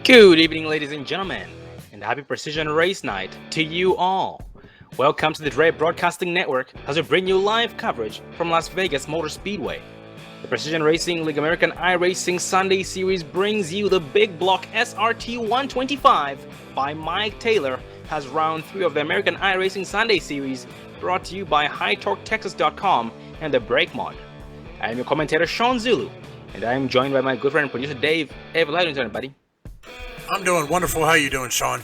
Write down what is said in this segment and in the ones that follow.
Good evening, ladies and gentlemen, and happy Precision Race Night to you all. Welcome to the Dre Broadcasting Network as we bring you live coverage from Las Vegas Motor Speedway. The Precision Racing League American iRacing Sunday Series brings you the Big Block SRT 125 by Mike Taylor as round 3 of the American iRacing Sunday Series, brought to you by HighTorqueTexas.com and the Brake Mod. I am your commentator Sean Zulu, and I am joined by my good friend and producer Dave. Hey, how are you doing, buddy? I'm doing wonderful. How you doing, Sean?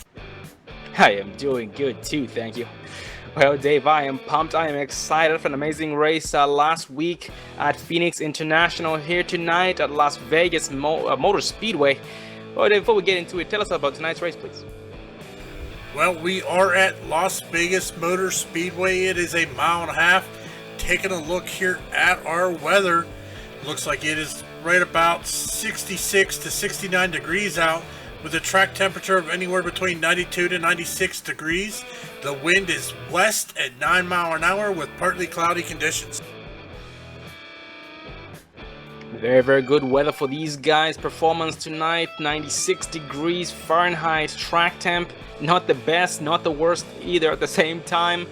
I am doing good too, thank you. Well, Dave, I am pumped. I am excited for an amazing race last week at Phoenix International, here tonight at Las Vegas Motor Speedway. Well, Dave, before we get into it, tell us about tonight's race, please. Well, we are at Las Vegas Motor Speedway. It is a mile and a half. Taking a look here at our weather, looks like it is right about 66 to 69 degrees out, with a track temperature of anywhere between 92 to 96 degrees. The wind is west at 9 miles an hour with partly cloudy conditions. Very, very good weather for these guys. Performance tonight, 96 degrees Fahrenheit track temp. Not the best, not the worst either at the same time.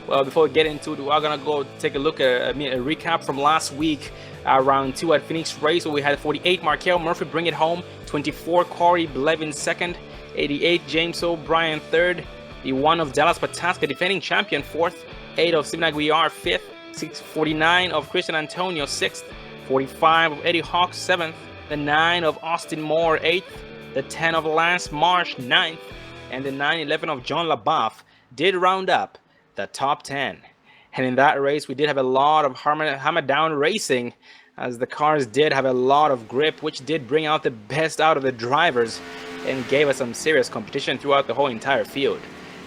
Well, before we get into it, we're gonna go take a look at a recap from last week. Round 2 at Phoenix Race, where we had 48 Markel Murphy bring it home, 24 Corey Blevin second, 88 James O'Brien third, the 1 of Dallas Pataska defending champion fourth, 8 of Steven Aguiar fifth, 49 of Christian Antonio sixth, 45 of Eddie Hawks seventh, the 9 of Austin Moore eighth, the 10 of Lance Marsh ninth, and the 9-11 of John LaBeouf did round up the top 10. And in that race, we did have a lot of hammer down racing, as the cars did have a lot of grip, which did bring out the best out of the drivers and gave us some serious competition throughout the whole entire field.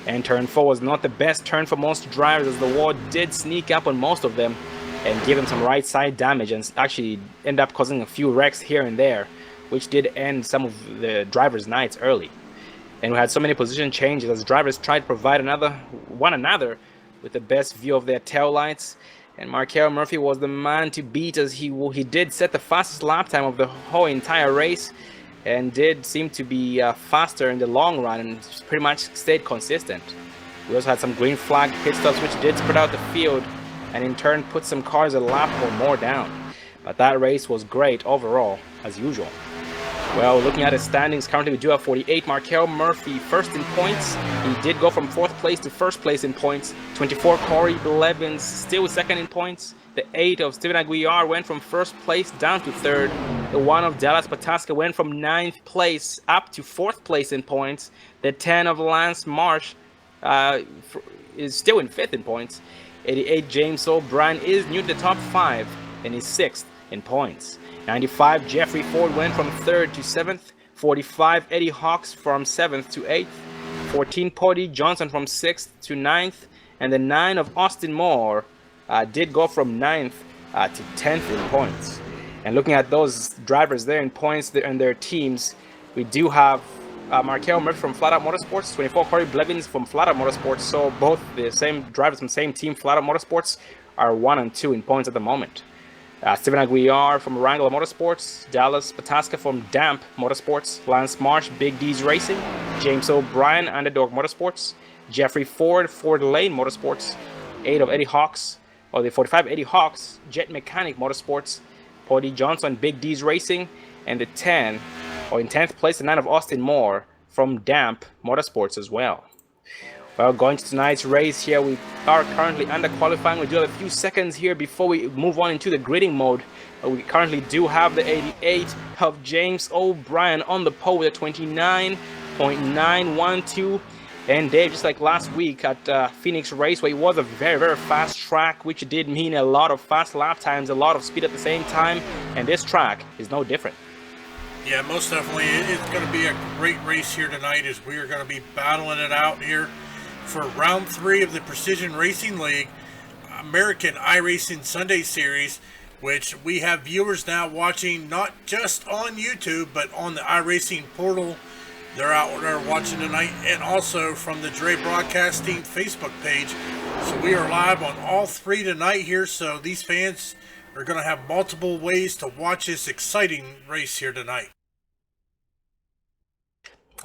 And turn 4 was not the best turn for most drivers, as the wall did sneak up on most of them and give them some right side damage and actually end up causing a few wrecks here and there, which did end some of the drivers' nights early. And we had so many position changes as drivers tried to provide one another with the best view of their taillights. And Markel Murphy was the man to beat, as he did set the fastest lap time of the whole entire race and did seem to be faster in the long run and pretty much stayed consistent. We also had some green flag pit stops, which did spread out the field and in turn put some cars a lap or more down. But that race was great overall, as usual. Well, looking at the standings, currently we do have 48 Markel Murphy first in points. He did go from 4th place to 1st place in points. 24 Corey Blevins still second in points. The 8 of Steven Aguiar went from 1st place down to 3rd. The 1 of Dallas Pataska went from 9th place up to 4th place in points. The 10 of Lance Marsh is still in 5th in points. 88 James O'Brien is new to the top 5 and is 6th in points. 95 Jeffrey Ford went from 3rd to 7th. 45 Eddie Hawks from 7th to 8th. 14 Cody Johnson from 6th to 9th. And the 9 of Austin Moore did go from 9th to 10th in points. And looking at those drivers there in points and their teams, we do have Markel Murphy from Flat Out Motorsports, 24 Corey Blevins from Flat Out Motorsports. So both the same drivers from the same team, Flat Out Motorsports, are 1 and 2 in points at the moment. Steven Aguiar from Wrangler Motorsports, Dallas Pataska from Damp Motorsports, Lance Marsh, Big D's Racing, James O'Brien, Underdog Motorsports, Jeffrey Ford, Ford Lane Motorsports, 8 of Eddie Hawks, or the 45 Eddie Hawks, Jet Mechanic Motorsports, Cody Johnson, Big D's Racing, and the 10, or in 10th place, the 9 of Austin Moore from Damp Motorsports as well. Well, going to tonight's race here, we are currently under qualifying. We do have a few seconds here before we move on into the gridding mode. We currently do have the 88 of James O'Brien on the pole with a 29.912. And Dave, just like last week at Phoenix Raceway, it was a very, very fast track, which did mean a lot of fast lap times, a lot of speed at the same time. And this track is no different. Yeah, most definitely. It's going to be a great race here tonight, as we are going to be battling it out here for round 3 of the Precision Racing League American iRacing Sunday Series, which we have viewers now watching not just on YouTube, but on the iRacing portal. They're out there watching tonight, and also from the Dre Broadcasting Facebook page. So we are live on all 3 tonight here, so these fans are going to have multiple ways to watch this exciting race here tonight.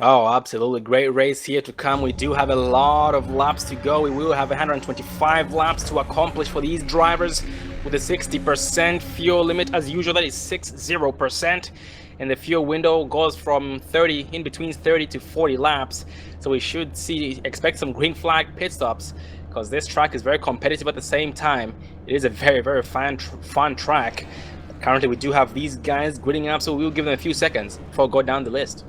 Oh, absolutely. Great race here to come. We do have a lot of laps to go. We will have 125 laps to accomplish for these drivers with a 60% fuel limit. As usual, that is 60%. And the fuel window goes from 30, in between 30 to 40 laps. So we should expect some green flag pit stops because this track is very competitive at the same time. It is a very, very fun track. Currently, we do have these guys gridding up, so we'll give them a few seconds before we go down the list.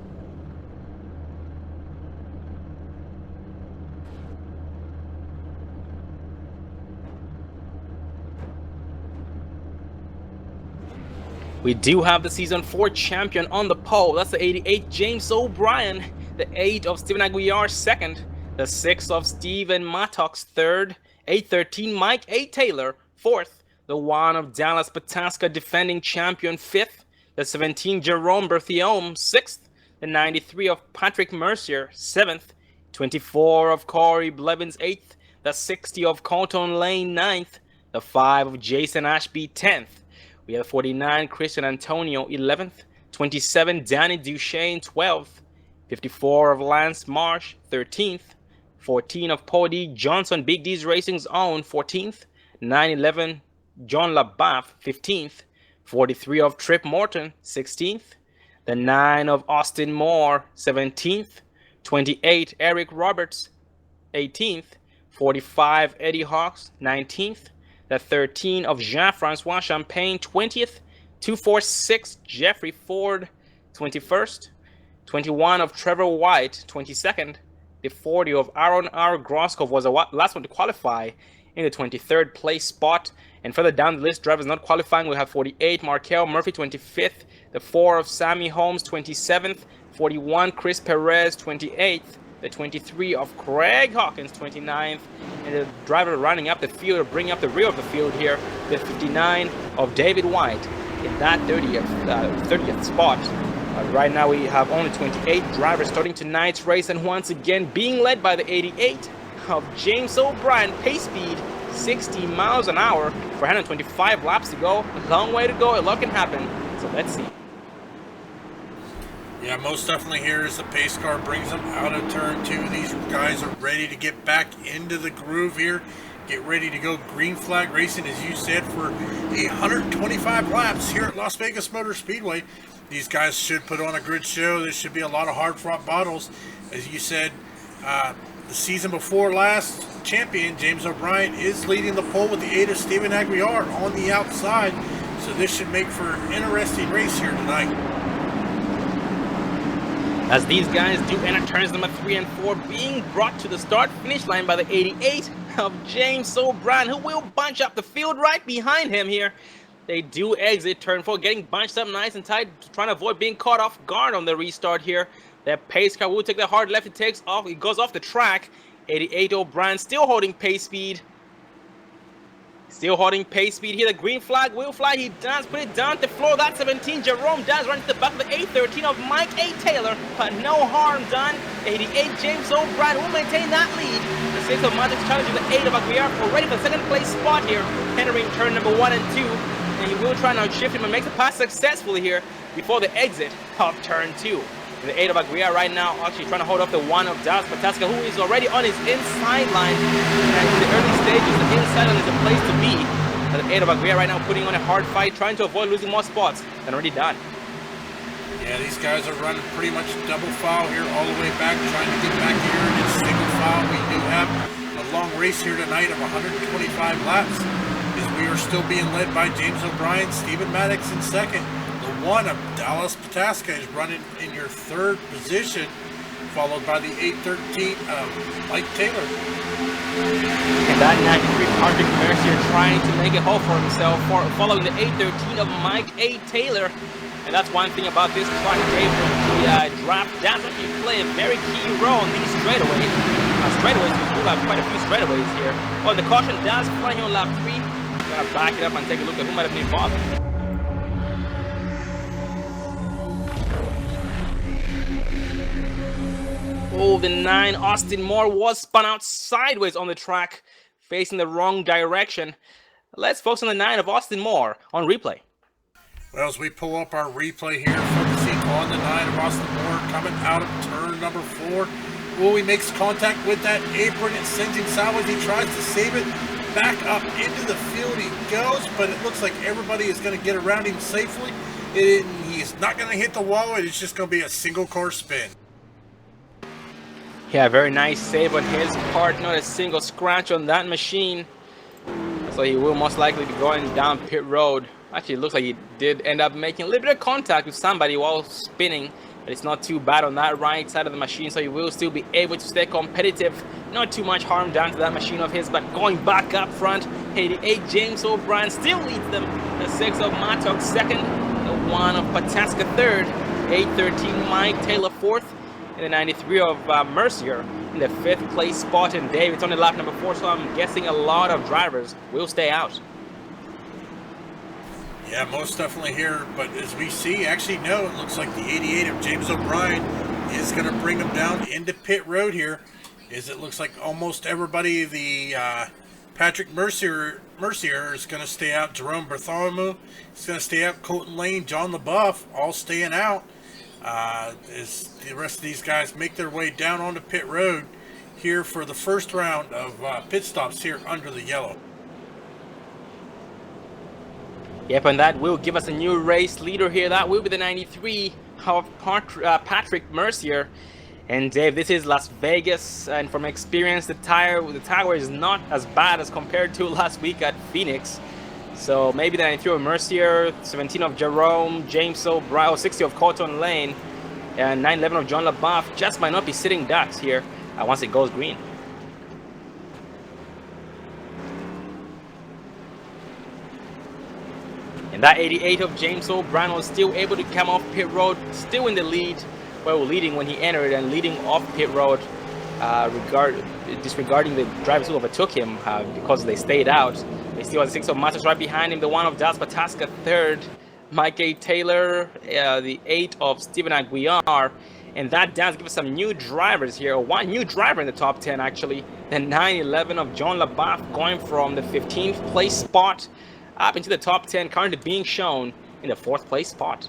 We do have the Season 4 champion on the pole. That's the 88 James O'Brien, the 8 of Steven Aguiar second, the 6 of Steven Mattox third, 813 Mike A. Taylor fourth, the 1 of Dallas Pataska defending champion fifth, the 17 Jerome Berthiaume sixth, the 93 of Patrick Mercier seventh, 24 of Corey Blevins eighth, the 60 of Colton Lane ninth, the 5 of Jason Ashby 10th. We have 49, Christian Antonio 11th, 27, Danny Duchesne 12th, 54 of Lance Marsh 13th, 14 of Paul D. Johnson, Big D's Racing's own 14th, 911 John LaBeouf 15th, 43 of Trip Morton 16th, the 9 of Austin Moore 17th, 28 Eric Roberts 18th, 45 Eddie Hawks 19th, the 13 of Jean-Francois Champagne 20th, 246 Jeffrey Ford 21st, 21 of Trevor White 22nd, the 40 of Aaron R. Groskov was the last one to qualify in the 23rd place spot. And further down the list, drivers not qualifying, we have 48 Markel Murphy 25th, the 4 of Sammy Holmes 27th, 41 Chris Perez 28th, the 23 of Craig Hawkins 29th, and the driver running up the field or bringing up the rear of the field here, the 59 of David White in that 30th spot. Right now we have only 28 drivers starting tonight's race, and once again being led by the 88 of James O'Brien, pace speed 60 miles an hour for 125 laps to go. A long way to go, a lot can happen, so let's see. Yeah, most definitely here as the pace car brings them out of turn 2. These guys are ready to get back into the groove here. Get ready to go green flag racing, as you said, for 125 laps here at Las Vegas Motor Speedway. These guys should put on a good show. There should be a lot of hard-fought battles. As you said, the season before last, champion James O'Brien is leading the pole with the 8 of Steven Aguiar on the outside. So this should make for an interesting race here tonight. As these guys do enter turns number 3 and 4, being brought to the start-finish line by the 88 of James O'Brien, who will bunch up the field right behind him here. They do exit turn 4, getting bunched up nice and tight, trying to avoid being caught off guard on the restart here. That pace car will take the hard left, it goes off the track. 88 O'Brien still holding pace speed. Still holding pace speed here. The green flag will fly. He does put it down to the floor. That 17 Jerome does run to the back of the 813 of Mike A. Taylor, but no harm done. 88 James O'Brien will maintain that lead. The 6 of Magic challenges the 8 of Aguiar already for the second place spot here, entering turn number 1 and 2. And he will try and outshift him and make the pass successfully here before the exit of turn 2. The 8 of Aguiar right now actually trying to hold off the 1 of Dallas Pataska, who is already on his inside line. And in the early stages, the inside line is a place to be. And the 8 of Aguiar right now putting on a hard fight, trying to avoid losing more spots than already done. Yeah, these guys are running pretty much double file here all the way back, trying to get back here in single file. We do have a long race here tonight of 125 laps, as we are still being led by James O'Brien, Stephen Maddox in second. The 1 of Dallas Pataska is running in your third position, followed by the 813 of Mike Taylor. And that 93 Patrick Mercier trying to make a hole for himself, following the 813 of Mike A. Taylor. And that's one thing about this track, Dave, the draft does actually play a very key role in these straightaways. Straightaways, we do have quite a few straightaways here. Oh, the caution does fly here on lap 3. I'm gonna back it up and take a look at who might have been involved. Oh, the 9 Austin Moore was spun out sideways on the track, facing the wrong direction. Let's focus on the 9 of Austin Moore on replay. Well, as we pull up our replay here, focusing on the 9 of Austin Moore, coming out of turn number 4. Oh, he makes contact with that apron. It sends him sideways. He tries to save it. Back up into the field he goes, but it looks like everybody is going to get around him safely. He's not going to hit the wall. It's just going to be a single car spin. Yeah, very nice save on his part. Not a single scratch on that machine. So he will most likely be going down pit road. Actually, it looks like he did end up making a little bit of contact with somebody while spinning. But it's not too bad on that right side of the machine. So he will still be able to stay competitive. Not too much harm done to that machine of his. But going back up front, 88 James O'Brien still leads them. The 6 of Mattock second. The 1 of Pataska third. 813 Mike Taylor fourth. And the 93 of Mercier in the 5th place spot. And Dave, it's only lap number 4, so I'm guessing a lot of drivers will stay out. Yeah, most definitely here. But as we see, actually, no, it looks like the 88 of James O'Brien is going to bring him down into pit road here. As it looks like almost everybody, the Patrick Mercier is going to stay out. Jerome Bartholomew is going to stay out. Colton Lane, John LaBeouf, all staying out. As the rest of these guys make their way down onto pit road here for the first round of pit stops here under the yellow. Yep, and that will give us a new race leader here. That will be the 93 of Patrick Mercier. And Dave, this is Las Vegas, and from experience, the tire is not as bad as compared to last week at Phoenix. So maybe the 93 of Mercier, 17 of Jerome, James O'Brien, 60 of Colton Lane, and 911 of John LaBeouf just might not be sitting ducks here once it goes green. And that 88 of James O'Brien was still able to come off pit road, still in the lead, well, leading when he entered and leading off pit road, disregarding the drivers who overtook him because they stayed out. They still have the 6 of Matos right behind him, the 1 of Dallas Pataska third, Mike A. Taylor, the 8 of Stephen Aguiar, and that does give us some new drivers here. One new driver in the top 10 actually, the 911 of John LaBeouf going from the 15th place spot up into the top 10, currently being shown in the 4th place spot.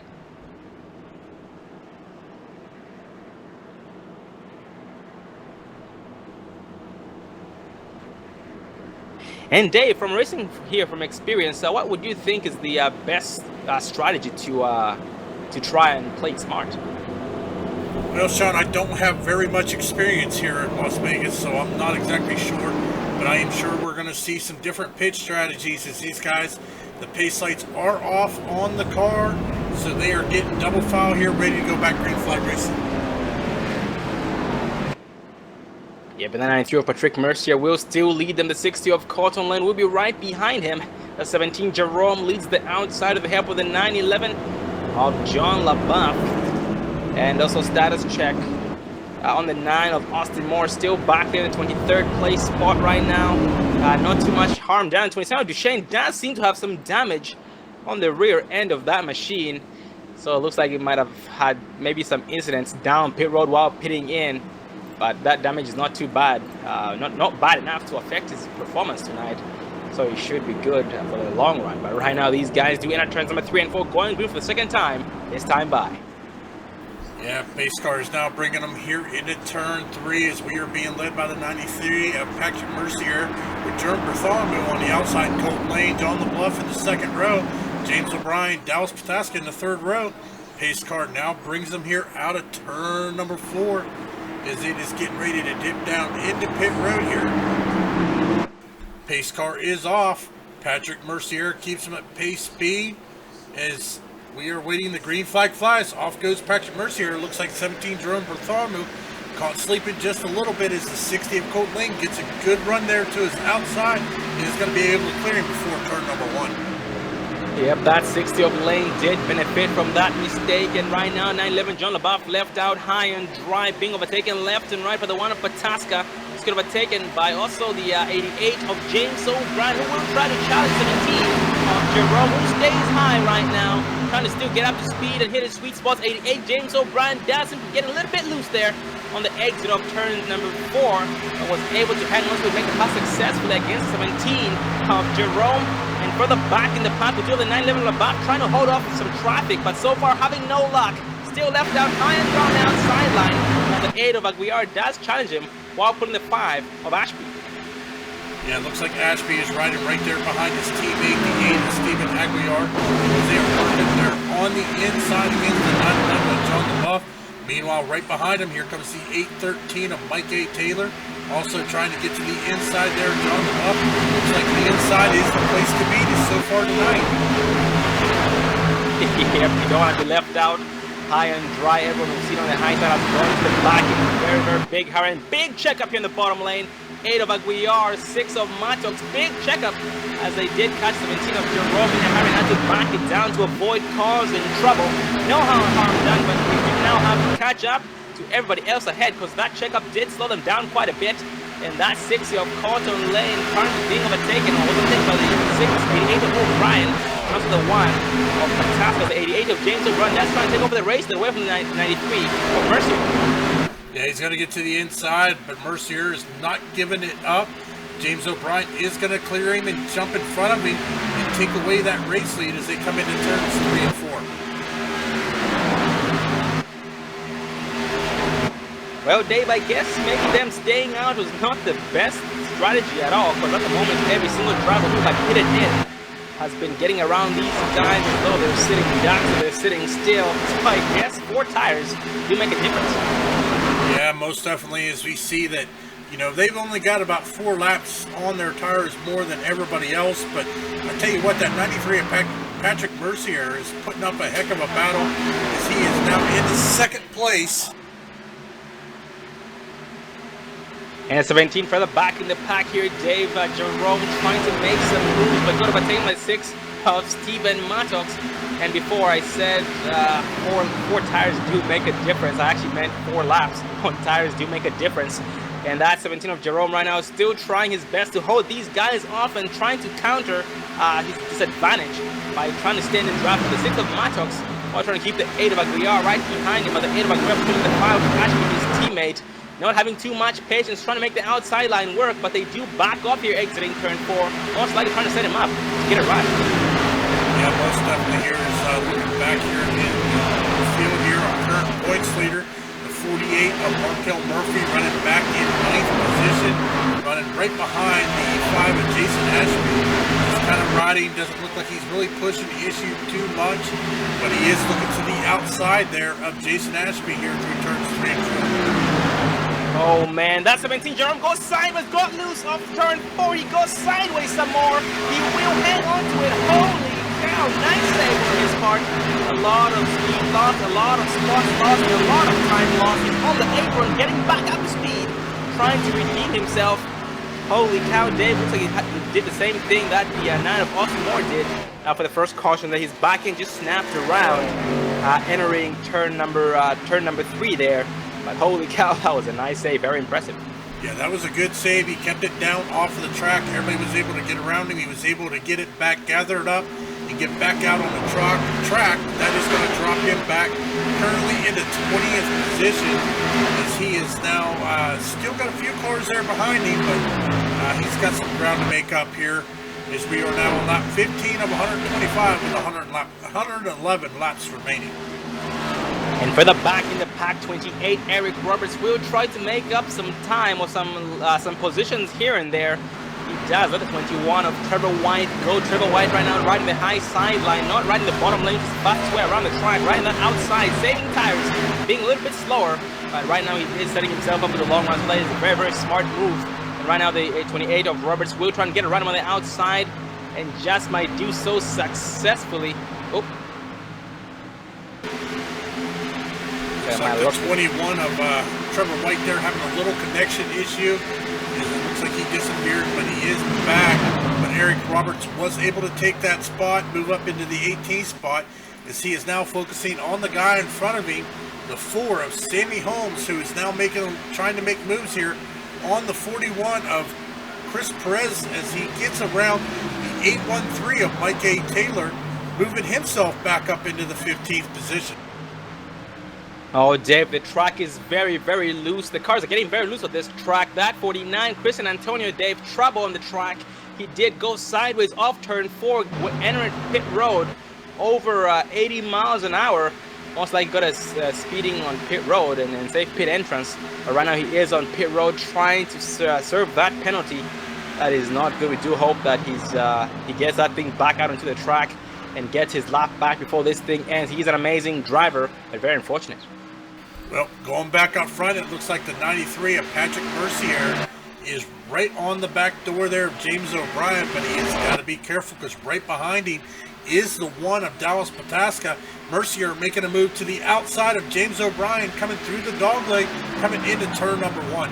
And Dave, from racing here, from experience, what would you think is the best strategy to try and play it smart? Well, Sean, I don't have very much experience here in Las Vegas, so I'm not exactly sure. But I am sure we're going to see some different pitch strategies as these guys, the pace lights are off on the car, so they are getting double foul here, ready to go back green flag racing. Yeah, but the 93 of Patrick Mercier will still lead them. The 60 of Colton Lane will be right behind him. The 17 Jerome leads the outside of the help with the 911 of John LaBeouf. And also status check on the 9 of Austin Moore, still back there in the 23rd place spot right now. Not too much harm done. 27 Duchesne does seem to have some damage on the rear end of that machine. So it looks like it might have had maybe some incidents down pit road while pitting in. But that damage is not too bad, not bad enough to affect his performance tonight. So he should be good for the long run. But right now, these guys do enter turns number 3 and 4, going green for the second time, this time by. Yeah, pace car is now bringing them here into turn 3 as we are being led by the 93 of Patrick Mercier with Jerome Bartholomew on the outside, Colton Lane, John LaBeouf in the 2nd row, James O'Brien, Dallas Pataska in the 3rd row. Pace car now brings them here out of turn number 4. As it is getting ready to dip down into pit road here. Pace car is off. Patrick Mercier keeps him at pace speed as we are waiting. The green flag flies. Off goes Patrick Mercier. Looks like 17 Jerome Bartholomew caught sleeping just a little bit as the 60 of Colt Lane gets a good run there to his outside and is going to be able to clear him before turn number 1. Yep, that 60 of Lane did benefit from that mistake, and right now 911 John LaBeouf left out high and dry, being overtaken left and right by the 1 of Pataska. It's going to be overtaken by also the 88 of James O'Brien, who will try to challenge 17 of Jerome, who stays high right now, trying to still get up to speed and hit his sweet spots. 88 James O'Brien does seem to get a little bit loose there on the exit of turn number 4, and was able to hang on to make the pass successfully against 17 of Jerome. And further back in the path, we do the 911 LaBeouf trying to hold off some traffic, but so far having no luck. still left out high and dry on the outside line. Now the 8 of Aguiar does challenge him while putting the 5 of Ashby. Yeah, it looks like Ashby is riding right there behind his teammate, the 8 of Stephen Aguiar. They are working there on the inside against the 911 of John DeBuff. Meanwhile, right behind him, here comes the 813 of Mike A. Taylor. Also trying to get to the inside there, John DeBuff. Looks like the inside is the place to be so far tonight. Yep, you don't want to be left out high and dry. Everyone will see on the high side. I'm going to the back in a very, very big hurry. And big checkup here in the bottom lane. 8 of Aguiar, 6 of Mattox. Big checkup as they did catch 17 of Jerome, and Harry had to back it down to avoid causing trouble. No harm done, but we do now have to catch up to everybody else ahead because that checkup did slow them down quite a bit. And that 60 of Cotton Lane currently being overtaken, or wasn't taken by the 88 of O'Brien. Also the 1 of Fantastic, the 88 of James O'Brien. That's trying to take over the race, away from the 93 of Mercier. Yeah, he's going to get to the inside, but Mercier is not giving it up. James O'Brien is going to clear him and jump in front of him and take away that race lead as they come into turns 3 and 4. Well, Dave, I guess maybe them staying out was not the best strategy at all, because at the moment every single driver who got hit it in has been getting around these guys as though they're sitting down, so they're sitting still. So I guess 4 tires do make a difference. Yeah, most definitely, as we see that, you know, they've only got about 4 laps on their tires more than everybody else, but I tell you what, that 93 of Patrick Mercier is putting up a heck of a battle as he is now in the 2nd place. And 17 further back in the pack here, Dave Jerome trying to make some moves, but got overtaken by 6 of Steven Mattox. And before I said 4 tires do make a difference, I actually meant 4 laps on tires do make a difference. And that 17 of Jerome right now is still trying his best to hold these guys off and trying to counter his disadvantage by trying to stand and drive for the 6 of Mattox while trying to keep the 8 of Aguiar right behind him. But the 8 of Aguiar putting the 5 of Ashby, his teammate, not having too much patience, trying to make the outside line work, but they do back up here exiting turn 4, most likely trying to set him up to get it right. Yeah, most definitely here is looking back here in the field here, our current points leader, the 48 of Markel Murphy, running back in 9th position, running right behind the 5 of Jason Ashby. He's kind of riding, doesn't look like he's really pushing the issue too much, but he is looking to the outside there of Jason Ashby here through turns 3 and 4. Oh man, that 17 Jerome goes sideways, got loose off turn 4, he goes sideways some more, he will hang on to it. Holy cow, nice save on his part. A lot of speed loss, a lot of spots lost, and a lot of time lost. He's on the apron, getting back up to speed, trying to redeem himself. Holy cow, Dave, looks like he did the same thing that the 9 of Austin Moore did for the first caution, that his back end just snapped around, entering turn number 3 there. But holy cow, that was a nice save, very impressive. Yeah, that was a good save. He kept it down off of the track. Everybody was able to get around him. He was able to get it back gathered up and get back out on the track. That is going to drop him back currently into 20th position as he is now still got a few cars there behind him, but he's got some ground to make up here as we are now on lap 15 of 125 with 111 laps remaining. And further back in the pack, 28, Eric Roberts will try to make up some time or some positions here and there. He does. Let the 21 of Trevor White go. Trevor White right now riding the high sideline, not riding the bottom lane, just fastest way around the track, riding the outside, saving tires, being a little bit slower. But right now he is setting himself up for the long run play. It's a very, very smart move. And right now the 28 of Roberts will try and get around him on the outside and just might do so successfully. Oh. Looks like the 21 of Trevor White there having a little connection issue. It looks like he disappeared, but he is back. But Eric Roberts was able to take that spot, move up into the 18th spot, as he is now focusing on the guy in front of him, the 4 of Sammy Holmes, who is now trying to make moves here on the 41 of Chris Perez as he gets around the 813 of Mike A. Taylor, moving himself back up into the 15th position. Oh, Dave, the track is very, very loose. The cars are getting very loose on this track. That 49, Christian Antonio, Dave, trouble on the track. He did go sideways off turn 4, entering pit road over 80 miles an hour. most likely got us speeding on pit road and safe pit entrance. But right now he is on pit road trying to serve that penalty. That is not good. We do hope that he gets that thing back out onto the track and gets his lap back before this thing ends. He's an amazing driver, but very unfortunate. Well, going back up front, it looks like the 93 of Patrick Mercier is right on the back door there of James O'Brien, but he has got to be careful because right behind him is the one of Dallas Pataska. Mercier making a move to the outside of James O'Brien, coming through the dogleg, coming into turn number 1.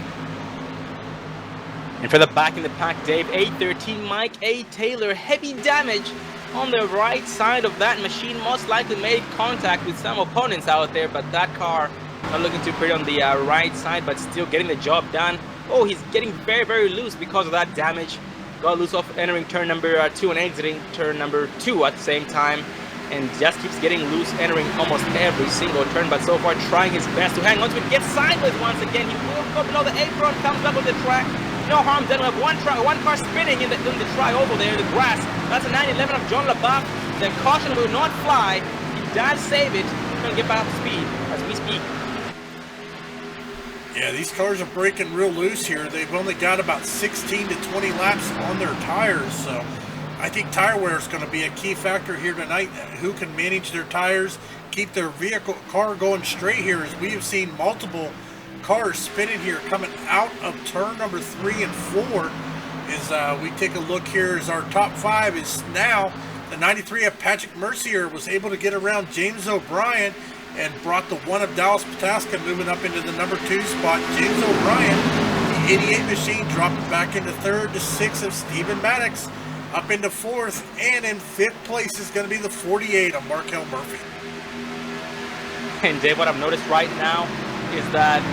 And for the back in the pack, Dave, A13 Mike A. Taylor, heavy damage on the right side of that machine. Most likely made contact with some opponents out there, but that car not looking too pretty on the right side, but still getting the job done. Oh, he's getting very, very loose because of that damage. Got loose off entering turn number 2 and exiting turn number 2 at the same time. And just keeps getting loose entering almost every single turn, but so far trying his best to hang on to it. Gets sideways once again. He will go below the apron, comes back on the track. No harm done. We have one car spinning in the track over there in the grass. That's a 911 of John LaBeouf. The caution will not fly. He does save it. He's going to get back up to speed as we speak. Yeah, these cars are breaking real loose here. They've only got about 16 to 20 laps on their tires, so I think tire wear is going to be a key factor here tonight. Who can manage their tires, keep their car going straight here, as we have seen multiple cars spinning here coming out of turn number 3 and 4. As we take a look here, as our top 5 is now the 93 of Patrick Mercier was able to get around James O'Brien and brought the one of Dallas Pataska moving up into the number 2 spot. James O'Brien, the 88 machine, dropping back into 3rd to 6th of Stephen Maddox, up into 4th, and in 5th place is going to be the 48 of Markel Murphy. And Dave, what I've noticed right now is that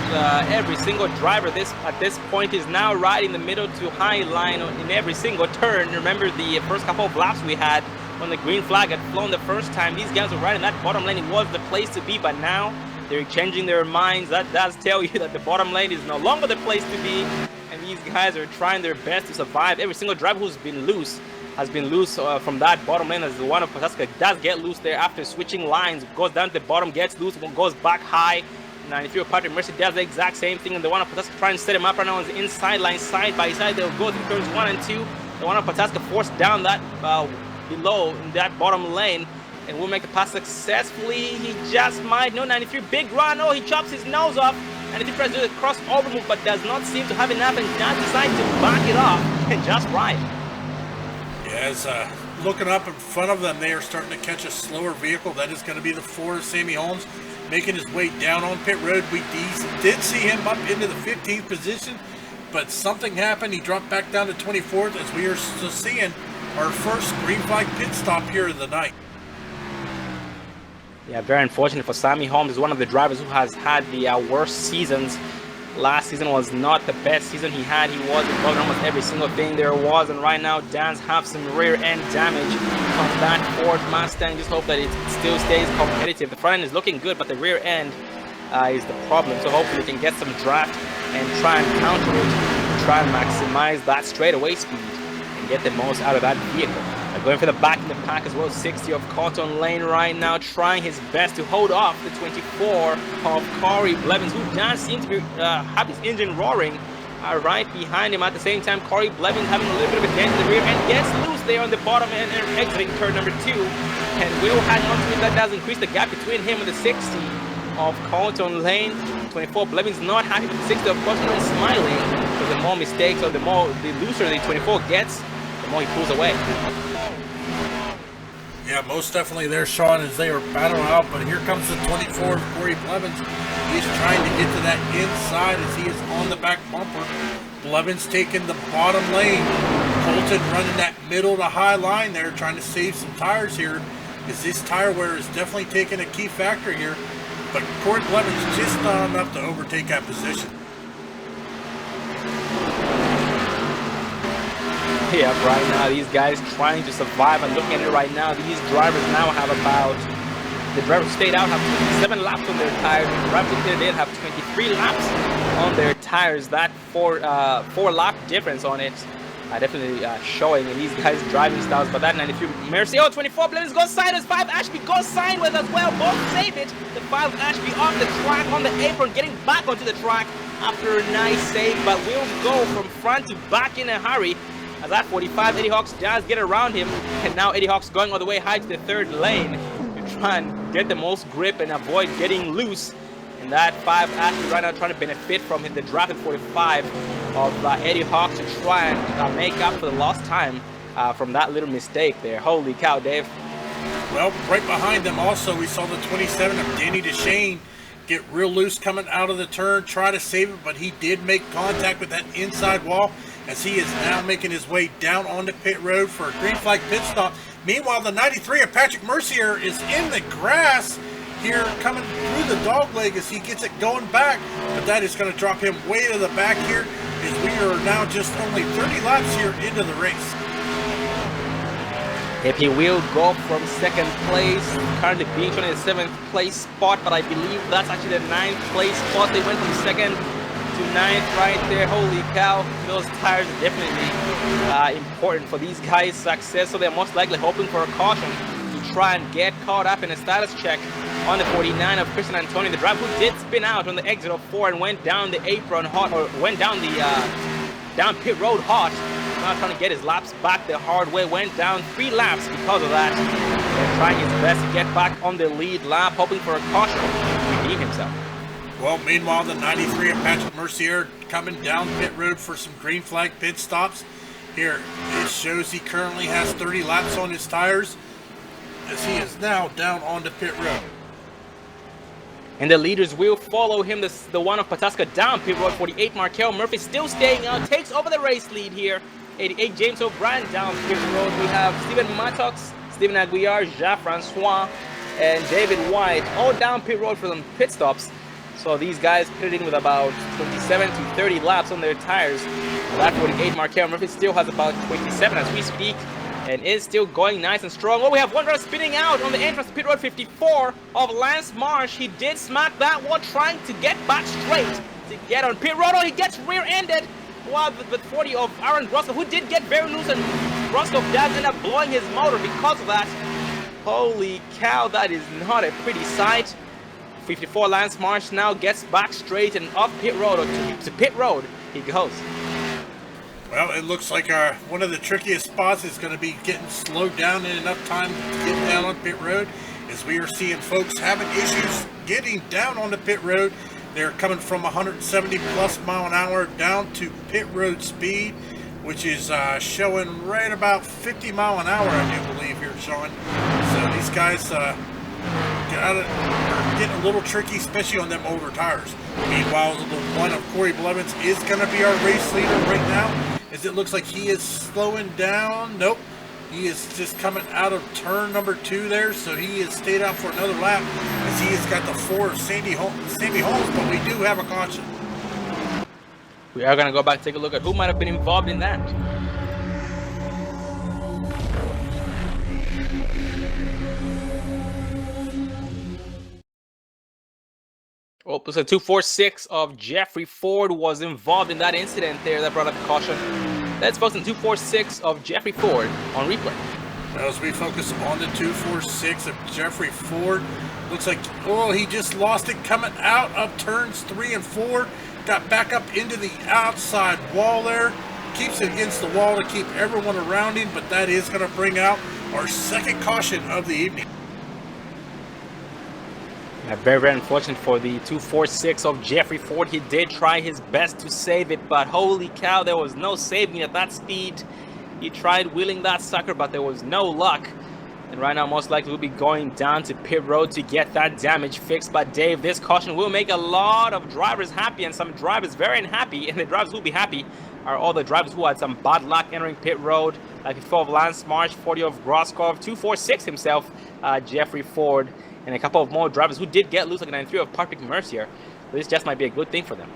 every single driver at this point is now riding the middle to high line in every single turn. Remember the first couple of laps we had when the green flag had flown the first time, these guys were riding that bottom lane. It was the place to be, but now they're changing their minds. That does tell you that the bottom lane is no longer the place to be, and these guys are trying their best to survive. Every single driver who's been loose has been loose from that bottom lane, as the one of Pataska does get loose there after switching lines, goes down to the bottom, gets loose, goes back high. 93 Patrick Mercier does the exact same thing, and the one of Pataska trying to set him up right now on the inside line, side by side. They'll go through turns 1 and 2. The one of Pataska forced down that below in that bottom lane and will make the pass successfully. He just might. No, 93 big run. Oh, he chops his nose off. 93 tries to do the crossover move, but does not seem to have enough and does decide to back it off and just ride. Yeah, as looking up in front of them, they are starting to catch a slower vehicle. That is going to be the 4 of Sammy Holmes, making his way down on pit road. We did see him up into the 15th position, but something happened. He dropped back down to 24th, as we are still seeing our first green flag pit stop here of the night. Yeah, very unfortunate for Sammy Holmes. Is one of the drivers who has had the worst seasons. Last season was not the best season he had. He was involved in almost every single thing there was, and right now Dan's have some rear end damage on that Ford Mustang. Just hope that it still stays competitive. The front end is looking good, but the rear end is the problem. So hopefully we can get some draft and try and counter it, try and maximize that straightaway speed and get the most out of that vehicle. Going for the back in the pack as well, 60 of Cotton Lane right now, trying his best to hold off the 24 of Corey Blevins, who does seem to be, have his engine roaring right behind him. At the same time, Corey Blevins having a little bit of a dent in the rear and gets loose there on the bottom and exiting turn number 2, and will hang on to it. That does increase the gap between him and the 60 of Cotton Lane. 24 Blevins not happy with the 60 of Cotton Lane, smiling, because the more mistakes or the looser the 24 gets, the more he pulls away. Yeah, most definitely there, Sean, as they are battling out. But here comes the 24 of Corey Blevins. He's trying to get to that inside as he is on the back bumper. Blevins taking the bottom lane. Colton running that middle to high line there, trying to save some tires here, as this tire wear is definitely taking a key factor here. But Corey Blevins just not enough to overtake that position. Yeah, right now these guys trying to survive, and looking at it right now, these drivers now have about, the drivers who stayed out have 27 laps on their tires, and the drivers who did have 23 laps on their tires. That four lap difference on it definitely showing in these guys' driving styles. But that 93 Mercy, oh, 24 Blevins goes sideways, 5 Ashby goes sideways as well. Both save it. The 5 Ashby off the track on the apron, getting back onto the track after a nice save, but will go from front to back in a hurry. As that 45 Eddie Hawks does get around him, and now Eddie Hawks going all the way high to the third lane to try and get the most grip and avoid getting loose. And that 5 Ashby right now trying to benefit from the drafted 45 of Eddie Hawks to try and make up for the lost time from that little mistake there. Holy cow, Dave. Well, right behind them also, we saw the 27 of Danny DeShane get real loose coming out of the turn, try to save it, but he did make contact with that inside wall as he is now making his way down onto pit road for a green flag pit stop. Meanwhile, the 93 of Patrick Mercier is in the grass here, coming through the dog leg as he gets it going back, but that is going to drop him way to the back here as we are now just only 30 laps here into the race. If he will go from second place, currently being 27th place spot, but I believe that's actually the 9th place spot. They went from second to 9th right there. Holy cow, those tires are definitely important for these guys' success, so they're most likely hoping for a caution to try and get caught up in a status check on the 49 of Christian Antonio, the driver who did spin out on the exit of 4 and went down the apron hot, or went down the down pit road hot. Now trying to get his laps back the hard way, went down 3 laps because of that, and trying his best to get back on the lead lap, hoping for a caution to redeem himself. Well, meanwhile, the 93 of Patrick Mercier coming down pit road for some green flag pit stops. Here, it shows he currently has 30 laps on his tires as he is now down onto pit road. And the leaders will follow him, the one of Pataska down pit road. 48 Markel Murphy still staying out, takes over the race lead here. 88 James O'Brien down pit road. We have Steven Mattox, Steven Aguiar, Jean-Francois, and David White all down pit road for some pit stops. So these guys pitting with about 27 to 30 laps on their tires. That 48 Markel Murphy still has about 27 as we speak, and is still going nice and strong. Oh, we have one driver spinning out on the entrance to pit road. 54 of Lance Marsh. He did smack that wall trying to get back straight to get on pit road. Oh, he gets rear-ended. Wow, with 40 of Aaron Groskov, who did get very loose, and Groskov does end up blowing his motor because of that. Holy cow, that is not a pretty sight. 54 Lance Marsh now gets back straight and off pit road, or to pit road he goes. Well, it looks like one of the trickiest spots is going to be getting slowed down in enough time to get down on pit road, as we are seeing folks having issues getting down on the pit road. They're coming from 170 plus mile an hour down to pit road speed, which is showing right about 50 mile an hour, I do believe here, Sean. So these guys are getting a little tricky, especially on them older tires. Meanwhile, the one of Corey Blevins is going to be our race leader right now, as it looks like he is slowing down. Nope, he is just coming out of turn number 2 there, so he has stayed out for another lap as he has got the 4 of Sammy Holmes, but we do have a caution. We are going to go back and take a look at who might have been involved in that. Oh, so 246 of Jeffrey Ford was involved in that incident there that brought up the caution. Let's focus on 246 of Jeffrey Ford on replay. Well, as we focus on the 246 of Jeffrey Ford, looks like, oh, he just lost it coming out of turns 3 and 4. Got back up into the outside wall there. Keeps it against the wall to keep everyone around him, but that is going to bring out our second caution of the evening. Very, very unfortunate for the 246 of Jeffrey Ford. He did try his best to save it, but holy cow, there was no saving at that speed. He tried wheeling that sucker, but there was no luck. And right now, most likely, we'll be going down to pit road to get that damage fixed. But Dave, this caution will make a lot of drivers happy, and some drivers very unhappy. And the drivers who will be happy are all the drivers who had some bad luck entering pit road, like 54 of Lance Marsh, 40 of Groskov, 246 himself, Jeffrey Ford, and a couple of more drivers who did get loose, like 93 of Patrick Mercier. So this just might be a good thing for them.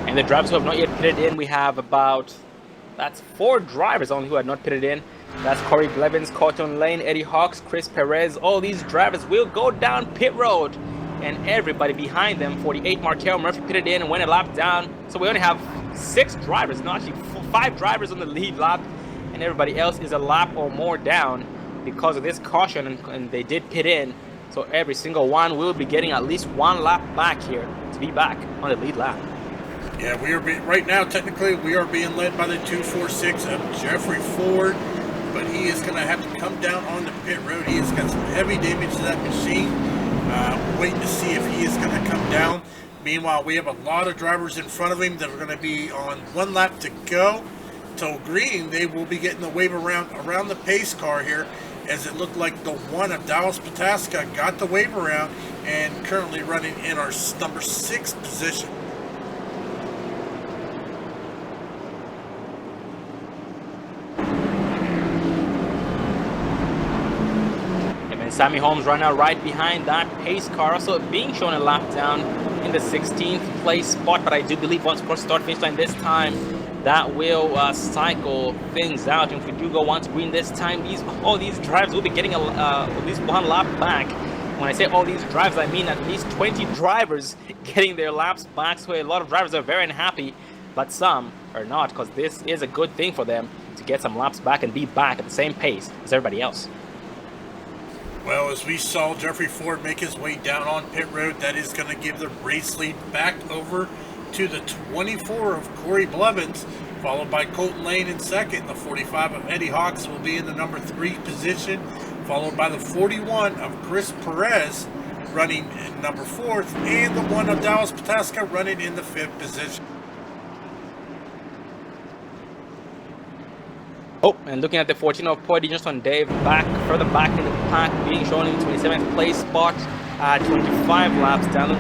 And the drivers who have not yet pitted in, we have about, that's 4 drivers only who had not pitted in. That's Corey Blevins, Cotton Lane, Eddie Hawks, Chris Perez. All these drivers will go down pit road and everybody behind them. 48 Markel Murphy pitted in and went a lap down. So we only have 6 drivers, not actually 5 drivers on the lead lap, and everybody else is a lap or more down because of this caution, and they did pit in. So every single one will be getting at least 1 lap back here to be back on the lead lap. Yeah, we are right now, technically, we are being led by the 246 of Jeffrey Ford, but he is going to have to come down on the pit road. He has got some heavy damage to that machine. Waiting to see if he is going to come down. Meanwhile, we have a lot of drivers in front of him that are going to be on 1 lap to go. Till green, they will be getting the wave around the pace car here, as it looked like the one of Dallas Pataska got the wave around and currently running in our number 6 position. Sammy Holmes right now right behind that pace car, also being shown a lap down in the 16th place spot, but I do believe once across the start finish line this time, that will cycle things out. And if we do go once green this time, all these drivers will be getting at least 1 lap back. When I say all these drivers, I mean at least 20 drivers getting their laps back. So a lot of drivers are very unhappy, but some are not, because this is a good thing for them to get some laps back and be back at the same pace as everybody else. Well, as we saw Jeffrey Ford make his way down on pit road, that is going to give the race lead back over to the 24 of Corey Blevins, followed by Colton Lane in second. The 45 of Eddie Hawks will be in the number 3 position, followed by the 41 of Chris Perez running in number 4th, and the 1 of Dallas Pataska running in the 5th position. Oh, and looking at the 14 of Poy Dickinson, Dave further back in the pack, being shown in 27th place spot at 25 laps down.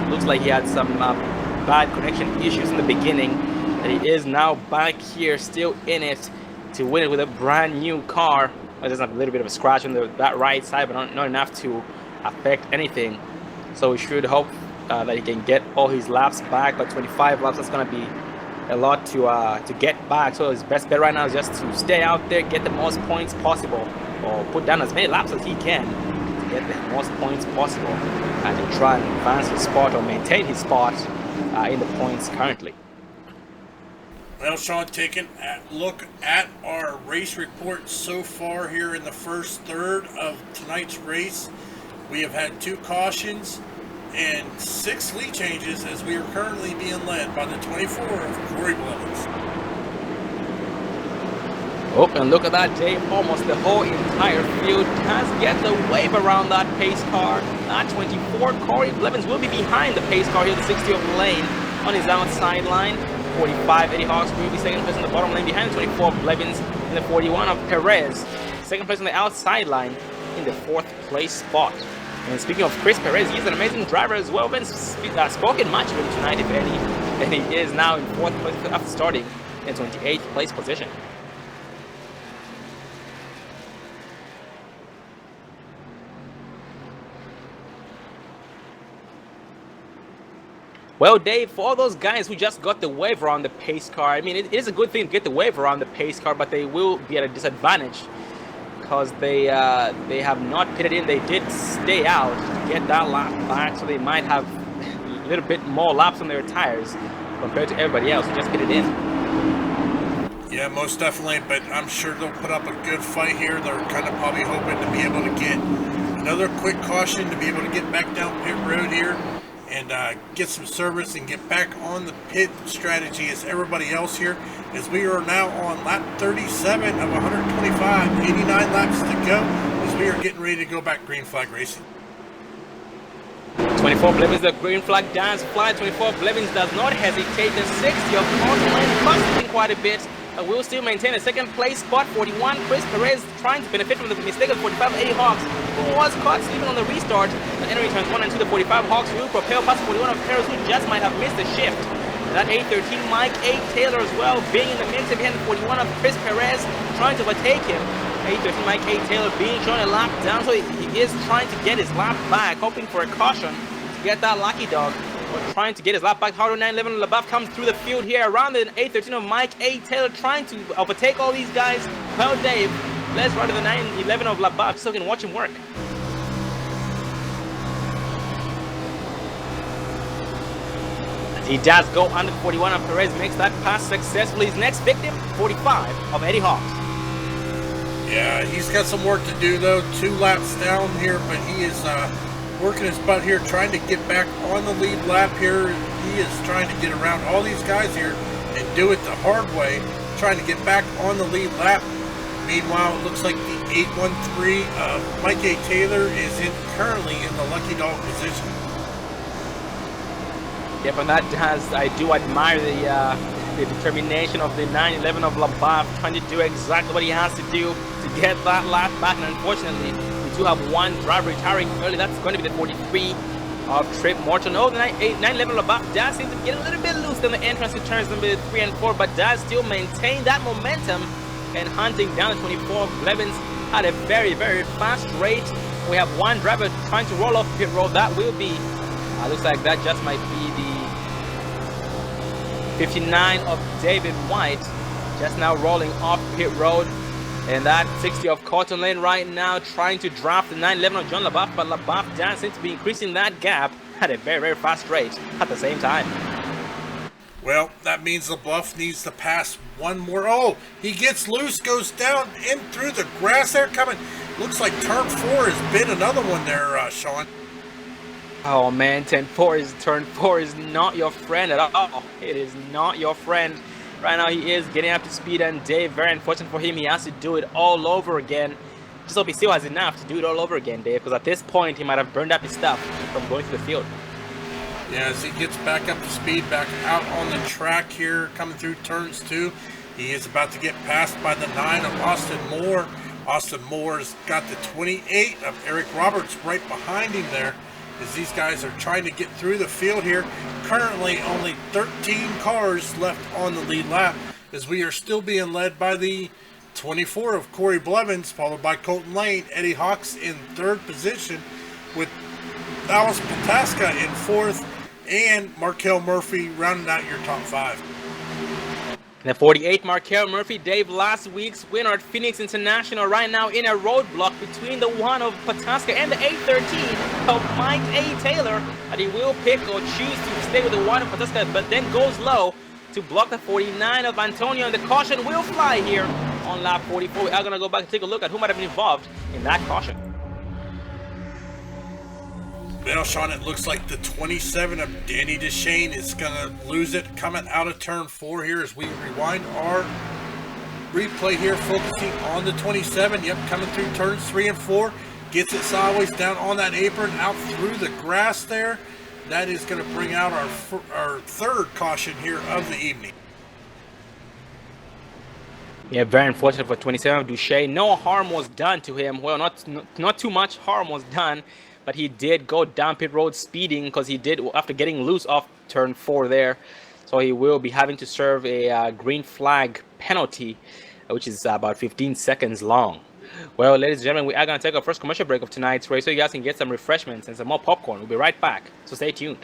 Looks like he had some bad connection issues in the beginning, and he is now back here, still in it to win it with a brand new car. Well, there's a little bit of a scratch on that right side, but not enough to affect anything. So we should hope that he can get all his laps back. But 25 laps, that's going to be a lot to get back. So his best bet right now is just to stay out there, get the most points possible, or put down as many laps as he can to get the most points possible, and to try and advance his spot or maintain his spot in the points currently. Well, Sean, taking a look at our race report so far here in the first third of tonight's race, we have had 2 cautions and 6 lead changes, as we are currently being led by the 24 of Corey Blevins. Oh, and look at that, Dave. Almost the whole entire field has get the wave around that pace car. That 24, Corey Blevins, will be behind the pace car here, the 60 of Lane on his outside line. 45, Eddie Hawks will be second place on the bottom lane behind the 24 of Blevins, and the 41 of Perez, second place on the outside line in the 4th place spot. And speaking of Chris Perez, he's an amazing driver as well. We've spoken much of him tonight, if any, and he is now in 4th place after starting in 28th place position. Well, Dave, for all those guys who just got the wave around the pace car, I mean, it is a good thing to get the wave around the pace car, but they will be at a disadvantage because they have not pitted in. They did stay out to get that lap back, so they might have a little bit more laps on their tires compared to everybody else who just pitted in. Yeah, most definitely, but I'm sure they'll put up a good fight here. They're kind of probably hoping to be able to get another quick caution to be able to get back down pit road here and get some service and get back on the pit strategy as everybody else here, as we are now on lap 37 of 125, 89 laps to go, as we are getting ready to go back green flag racing. 24 Blevins, the green flag dance fly. 24 Blevins does not hesitate. The 60 of Colton Lane costing quite a bit, but will still maintain a 2nd place spot. 41 Chris Perez trying to benefit from the mistake of 45 Eddie Hawks, who was caught sleeping on the restart. The entering turns 1 and 2. The 45 Hawks will propel past 41 of Perez, who just might have missed the shift. And that 813 Mike 8 Taylor as well, being in the mix behind the 41 of Chris Perez, trying to overtake him. 813 Mike 8 Taylor being shown a lap down, so he is trying to get his lap back, hoping for a caution to get that lucky dog. But trying to get his lap back. Harder 911 LaBeouf comes through the field here around the 813 of Mike 8 Taylor, trying to overtake all these guys. Well, Dave, let's run to the 911 of LaBeouf so we can watch him work. He does go under 41 and Perez makes that pass successfully. His next victim, 45 of Eddie Hawks. Yeah, he's got some work to do though. 2 laps down here, but he is working his butt here, trying to get back on the lead lap here. He is trying to get around all these guys here and do it the hard way, trying to get back on the lead lap. Meanwhile, it looks like the 813 of Mike A. Taylor is currently in the lucky dog position. Yep, and that does, I do admire the determination of the 911 of LaBeouf, trying to do exactly what he has to do to get that lap back. And unfortunately, we do have one driver retiring early. That's going to be the 43 of Trip Morton. Oh, the 911 LaBeouf does seem to get a little bit loose in the entrance to turns number 3 and 4, but does still maintain that momentum and hunting down the 24. Blevins at a very, very fast rate. We have one driver trying to roll off pit road. That will be, looks like that just might be the 59 of David White, just now rolling off pit road. And that 60 of Cotton Lane right now trying to draft the 911 of John LaBeouf, but LaBeouf does seem to be increasing that gap at a very, very fast rate at the same time. Well, that means LaBeouf needs to pass one more. Oh, he gets loose, goes down in through the grass there coming. Looks like turn 4 has been another one there, Sean. Oh man, turn 4 is not your friend at all. It is not your friend. Right now he is getting up to speed, and Dave, very unfortunate for him, he has to do it all over again. Just hope he still has enough to do it all over again, Dave, because at this point he might have burned up his stuff from going through the field. Yeah, as he gets back up to speed, back out on the track here, coming through turns 2. He is about to get passed by the 9 of Austin Moore. Austin Moore's got the 28 of Eric Roberts right behind him there, as these guys are trying to get through the field here. Currently only 13 cars left on the lead lap, as we are still being led by the 24 of Corey Blevins, followed by Colton Lane. Eddie Hawks in 3rd position, with Alice Pataska in 4th, and Markel Murphy rounding out your top 5. The 48, Markel Murphy, Dave, last week's winner at Phoenix International, right now in a roadblock between the 1 of Pataska and the 813 of Mike A. Taylor. And he will pick or choose to stay with the 1 of Pataska, but then goes low to block the 49 of Antonio. And the caution will fly here on lap 44. We are going to go back and take a look at who might have been involved in that caution. Well, Sean, it looks like the 27 of Danny DeShane is going to lose it coming out of turn 4 here as we rewind our replay here, focusing on the 27. Yep, coming through turns 3 and 4. Gets it sideways down on that apron, out through the grass there. That is going to bring out our 3rd caution here of the evening. Yeah, very unfortunate for 27 of Duchesne. No harm was done to him. Well, not too much harm was done. But he did go down pit road speeding, because he did, after getting loose off turn 4 there. So he will be having to serve a green flag penalty, which is about 15 seconds long. Well, ladies and gentlemen, we are going to take our first commercial break of tonight's race, so you guys can get some refreshments and some more popcorn. We'll be right back, so stay tuned.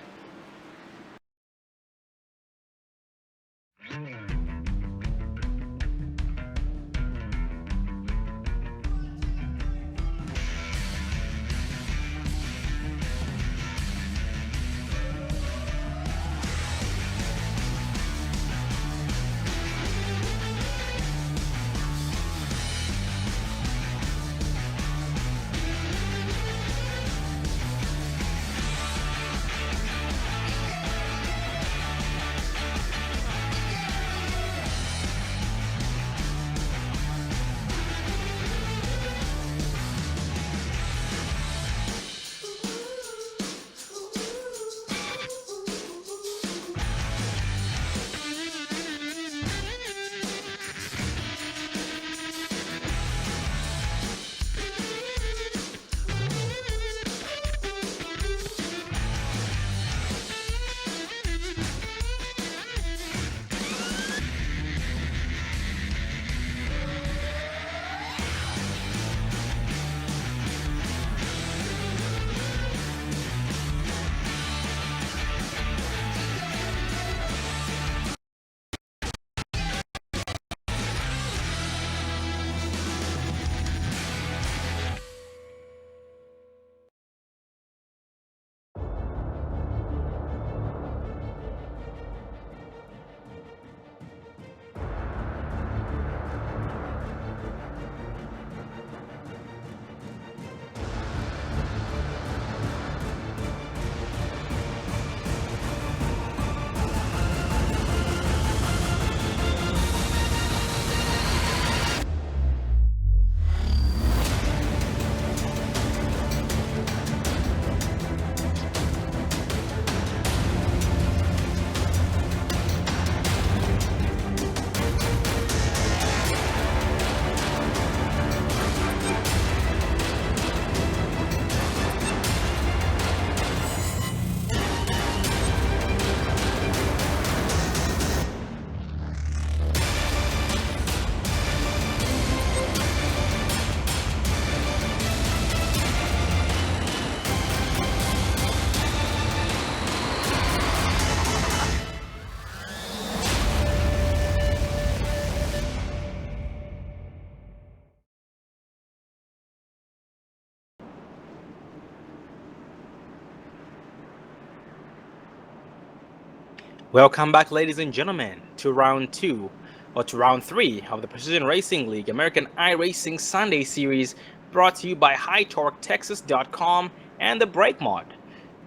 Welcome back, ladies and gentlemen, to round 2 or to round 3 of the Precision Racing League American iRacing Sunday Series, brought to you by HighTorqueTexas.com and the Brake Mod.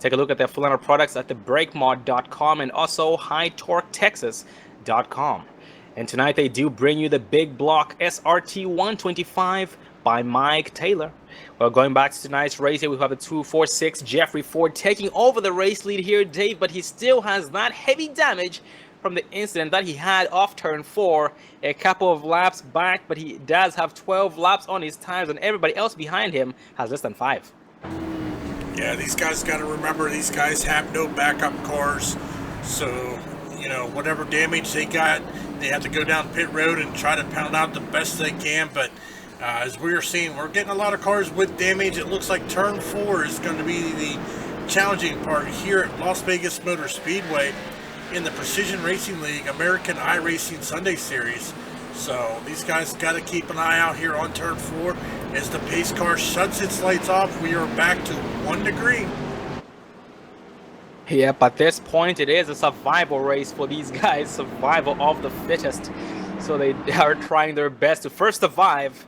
Take a look at their full line of products at thebrakemod.com and also HighTorqueTexas.com. And tonight they do bring you the big block SRT 125 by Mike Taylor. Well, going back to tonight's race here, we have the 246 Jeffrey Ford taking over the race lead here, Dave, but he still has that heavy damage from the incident that he had off turn 4 a couple of laps back, but he does have 12 laps on his tires, and everybody else behind him has less than 5. Yeah, these guys got to remember, these guys have no backup cars, so, you know, whatever damage they got, they have to go down pit road and try to pound out the best they can, but as we are seeing, we're getting a lot of cars with damage. It looks like turn 4 is going to be the challenging part here at Las Vegas Motor Speedway in the Precision Racing League American iRacing Sunday Series. So these guys got to keep an eye out here on turn 4 as the pace car shuts its lights off. We are back to 1 degree. Yep, at this point it is a survival race for these guys, survival of the fittest. So they are trying their best to first survive,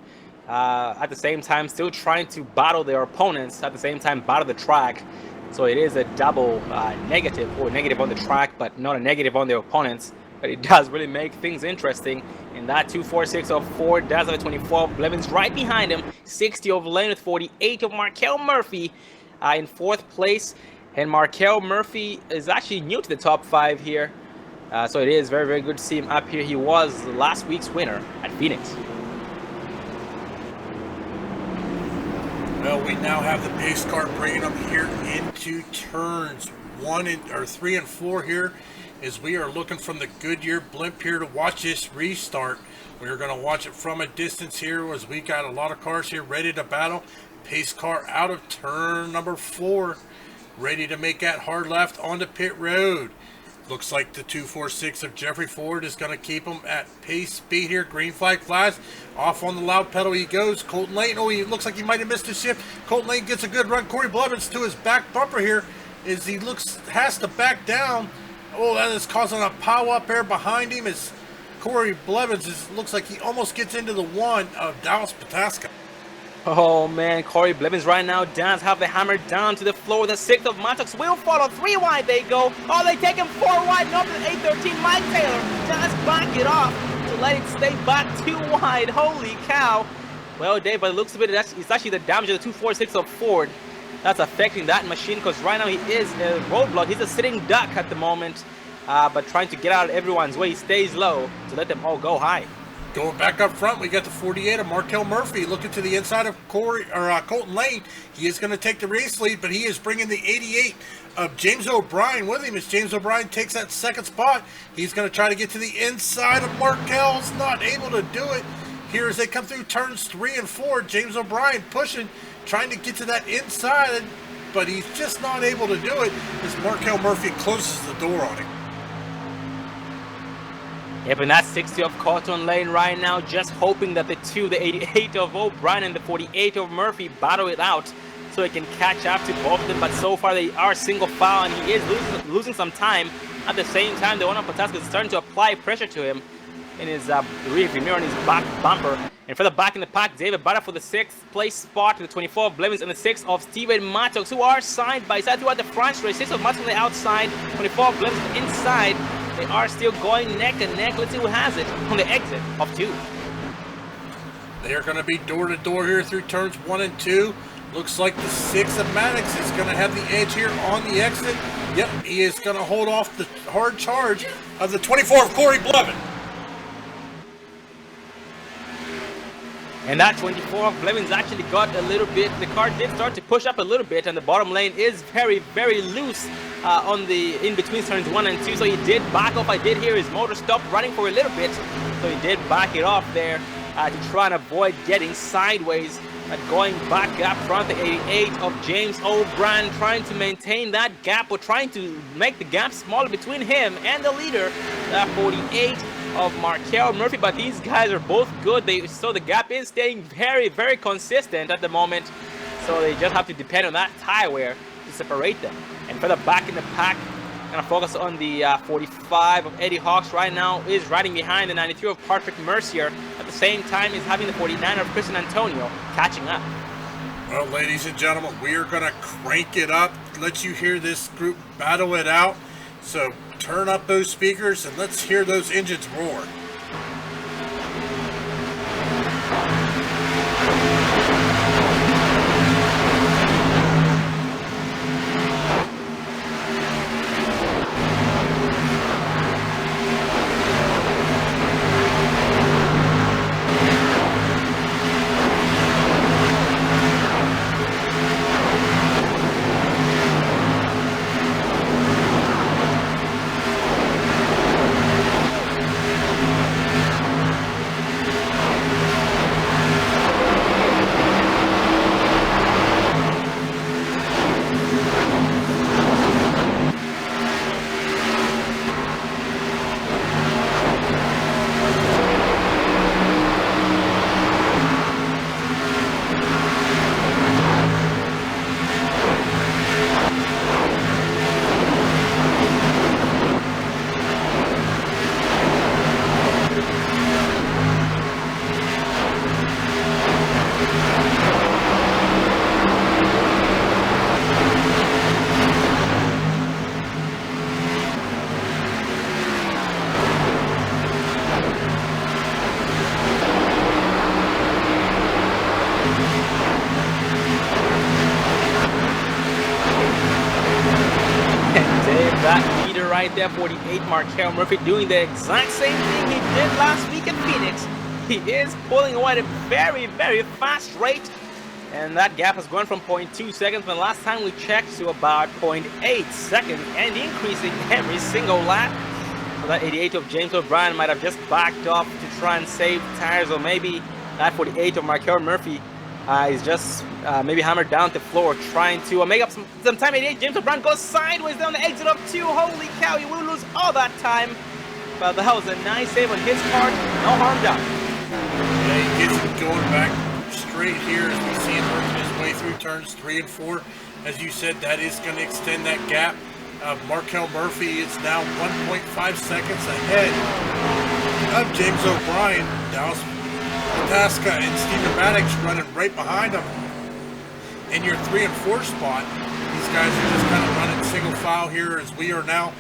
at the same time still trying to battle their opponents, at the same time battle the track. So it is a double negative, or negative on the track, but not a negative on their opponents. But it does really make things interesting. And that 246 of Ford does have a 24 of Blevins right behind him, 60 of Lane with 48 of Markel Murphy in 4th place. And Markel Murphy is actually new to the top 5 here. So it is very, very good to see him up here. He was last week's winner at Phoenix. Well, we now have the pace car bringing them here into turns 3 and 4 here, as we are looking from the Goodyear blimp here to watch this restart. We're going to watch it from a distance here, as we got a lot of cars here ready to battle. Pace car out of turn number 4, ready to make that hard left onto pit road. Looks like the 246 of Jeffrey Ford is going to keep him at pace speed here. Green flag flash. Off on the loud pedal he goes. Colton Lane. Oh, he looks like he might have missed his shift. Colton Lane gets a good run. Corey Blevins to his back bumper here as he has to back down. Oh, that is causing a pow up there behind him as Corey Blevins looks like he almost gets into the 1 of Dallas Pataska. Oh man, Corey Blevins right now does have the hammer down to the floor. The 6th of Mattox will follow. 3 wide they go. Oh, they take him 4 wide. Not the 813. Mike Taylor just back it off to let it stay back 2 wide. Holy cow. Well, Dave, by the looks of it, it's actually the damage of the 246 of Ford that's affecting that machine, because right now he is a roadblock. He's a sitting duck at the moment, but trying to get out of everyone's way. He stays low to let them all go high. Going back up front, we got the 48 of Markel Murphy looking to the inside of Colton Lane. He is going to take the race lead, but he is bringing the 88 of James O'Brien with him as James O'Brien takes that 2nd spot. He's going to try to get to the inside of Markel's, not able to do it. Here as they come through turns 3 and 4, James O'Brien pushing, trying to get to that inside, but he's just not able to do it as Markel Murphy closes the door on him. Yep, and that's 60 of Colton Lane right now, just hoping that the 88 of O'Brien and the 48 of Murphy battle it out so he can catch up to both of them. But so far they are single file, and he is losing some time. At the same time, the one on Pataska is starting to apply pressure to him in his rearview mirror and his back bumper. And further back in the pack, David Butter for the 6th place spot with the 24 of Blevins and the 6 of Steven Mattox, who are side by side throughout the front race. 6 of Mattox on the outside, 24 of Blevins on the inside. They are still going neck and neck. Let's see who has it on the exit of 2. They are going to be door to door here through turns 1 and 2. Looks like the 6 of Maddox is going to have the edge here on the exit. Yep, he is going to hold off the hard charge of the 24 of Corey Blevin. And that 24 of Blevins actually got a little bit, the car did start to push up a little bit, and the bottom lane is very, very loose on the in-between turns 1 and 2, so he did back off. I did hear his motor stop running for a little bit, so he did back it off there to try and avoid getting sideways. But going back up front, the 88 of James O'Brien trying to maintain that gap, or trying to make the gap smaller between him and the leader, that 48 of Markel Murphy. But these guys are both good, so the gap is staying very, very consistent at the moment, so they just have to depend on that tire wear to separate them. And further back in the pack, Gonna focus on the 45 of Eddie Hawks right now, is riding behind the 93 of Patrick Mercier. At the same time, he's having the 49 of Christian Antonio catching up. Well, ladies and gentlemen, we are going to crank it up, let you hear this group battle it out. So turn up those speakers and let's hear those engines roar. That leader right there, 48, Markel Murphy, doing the exact same thing he did last week in Phoenix. He is pulling away at a very, very fast rate. And that gap has gone from 0.2 seconds from the last time we checked to about 0.8 seconds, and increasing every single lap. So that 88 of James O'Brien might have just backed off to try and save tires, or maybe that 48 of Markel Murphy is just maybe hammered down the floor, trying to make up some time. 88, James O'Brien goes sideways down the exit of 2. Holy cow, he will lose all that time. But that was a nice save on his part. No harm done. Yeah, he gets it going back straight here as we see him working his way through turns 3 and 4. As you said, that is going to extend that gap. Markel Murphy is now 1.5 seconds ahead of James O'Brien. Dallas Tasca and Stephen Maddox running right behind him in your 3 and 4 spot. These guys are just kind of running single file here as we are now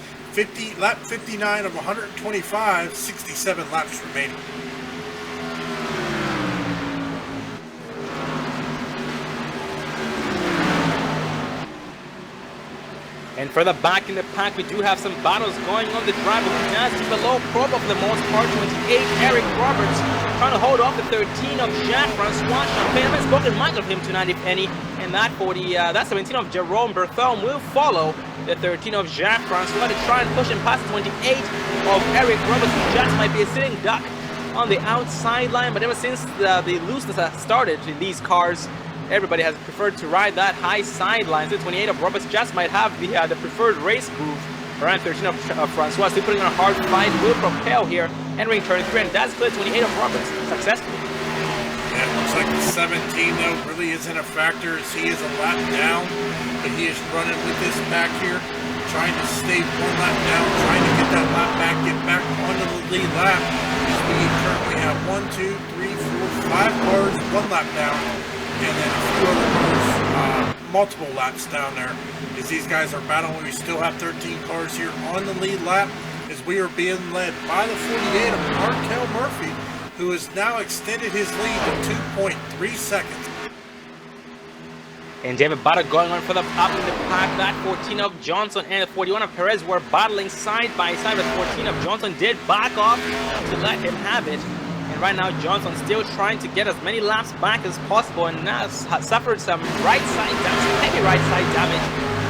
lap 59 of 125, 67 laps remaining. And further back in the pack, we do have some battles going on. The driver who has to below probe for the most part, 28, Eric Roberts, trying to hold off the 13 of Jean-Francois Champagne. Let's spoken much of him tonight, if any. And that 17 of Jerome Berthon will follow the 13 of Jean-Francois to try and push him past the 28 of Eric Roberts, who just might be a sitting duck on the outside line. But ever since the looseness has started in these cars, everybody has preferred to ride that high sideline. So 28 of Roberts just might have the preferred race groove. Around 13 of Francois still putting on a hard fight, will propel here, entering turn 3, and that's clear 28 of Roberts successfully. Yeah, it looks like the 17 though really isn't a factor as he is a lap down, but he is running with this pack here, trying to stay 1 lap down, trying to get that lap back, get back onto the lead lap. As we currently have 1, 2, 3, 4, 5 cars, 1 lap down, and then a few other cars, multiple laps down there. As these guys are battling, we still have 13 cars here on the lead lap as we are being led by the 48 of Markel Murphy, who has now extended his lead to 2.3 seconds. And David Bader going on for the up in the pack. That 14 of Johnson and the 41 of Perez were battling side by side, but 14 of Johnson did back off to let him have it. And right now Johnson still trying to get as many laps back as possible, and now suffered some right side damage, heavy right side damage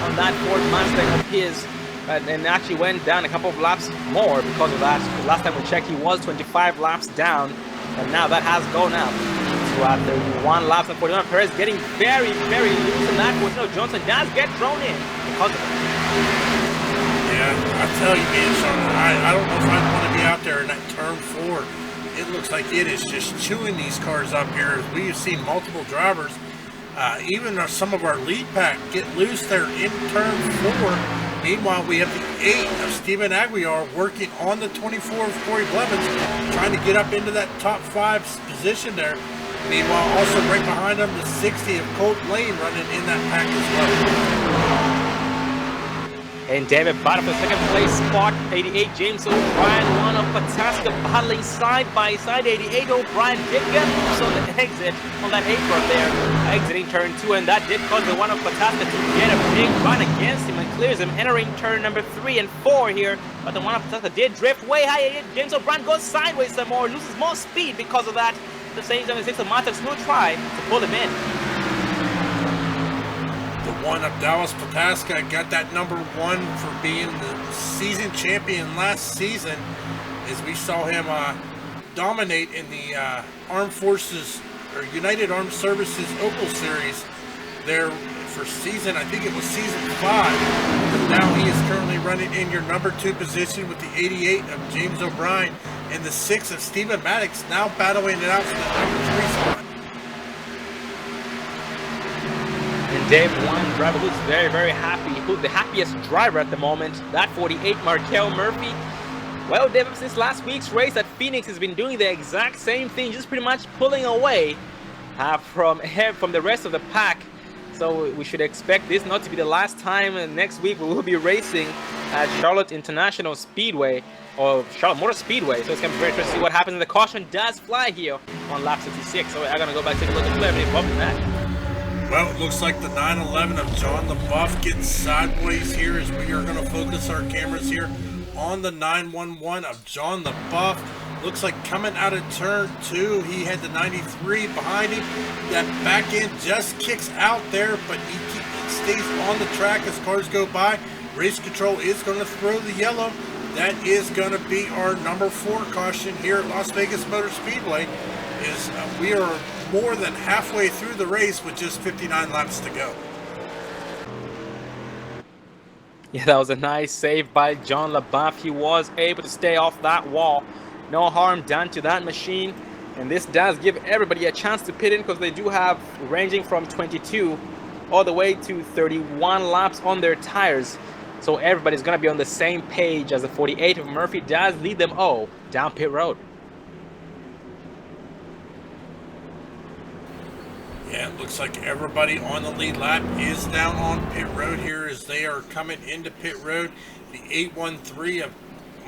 on that Ford Mustang of his, and actually went down a couple of laps more because of that. Last time we checked, he was 25 laps down, and now that has gone up to 31 laps. And 41 Perez getting very, very loose in that. Johnson does get thrown in because of it. Yeah, I tell you, I don't know if I'd want to be out there in that turn 4. It looks like it is just chewing these cars up here. We have seen multiple drivers, even some of our lead pack, get loose there in turn 4. Meanwhile, we have the 8 of Steven Aguiar working on the 24 of Corey Blevins, trying to get up into that top 5 position there. Meanwhile, also right behind him, the 60 of Colt Lane running in that pack as well. And David battled for second place spot. 88 James O'Brien, one of Pataska battling side by side. 88 O'Brien did get loose on the exit on that apron there, exiting turn 2, and that did cause the one of Pataska to get a big run against him and clears him, entering turn number 3 and 4 here. But the one of Pataska did drift way high. James O'Brien goes sideways some more, loses more speed because of that. At the same time, the 6 of Matex will try to pull him in. One of Dallas Pataska got that number 1 for being the season champion last season, as we saw him dominate in the Armed Forces or United Armed Services Opal Series there for season, I think it was season 5. But now he is currently running in your number 2 position with the 88 of James O'Brien and the 6 of Stephen Maddox, now battling it out for the number 3 spot. And Dave, one driver who's very, very happy, who's the happiest driver at the moment, that 48 Markel Murphy. Well, Dave, since last week's race at Phoenix has been doing the exact same thing, just pretty much pulling away from the rest of the pack. So we should expect this not to be the last time. Next week we will be racing at Charlotte International Speedway, or Charlotte Motor Speedway. So it's going to be very interesting to see what happens. And the caution does fly here on lap 66. So I'm going to go back and take a look at everything above that. Well, it looks like the 911 of John LaBeouf gets sideways here, as we are going to focus our cameras here on the 911 of John LaBeouf. Looks like coming out of turn 2, he had the 93 behind him. That back end just kicks out there, but he stays on the track as cars go by. Race control is going to throw the yellow. That is going to be our number 4 caution here at Las Vegas Motor Speedway. We are more than halfway through the race with just 59 laps to go. Yeah, that was a nice save by John LaBeouf. He was able to stay off that wall. No harm done to that machine. And this does give everybody a chance to pit in, because they do have ranging from 22 all the way to 31 laps on their tires. So everybody's going to be on the same page, as the 48 of Murphy does lead them all down pit road. Yeah, it looks like everybody on the lead lap is down on pit road here as they are coming into pit road. The 813 of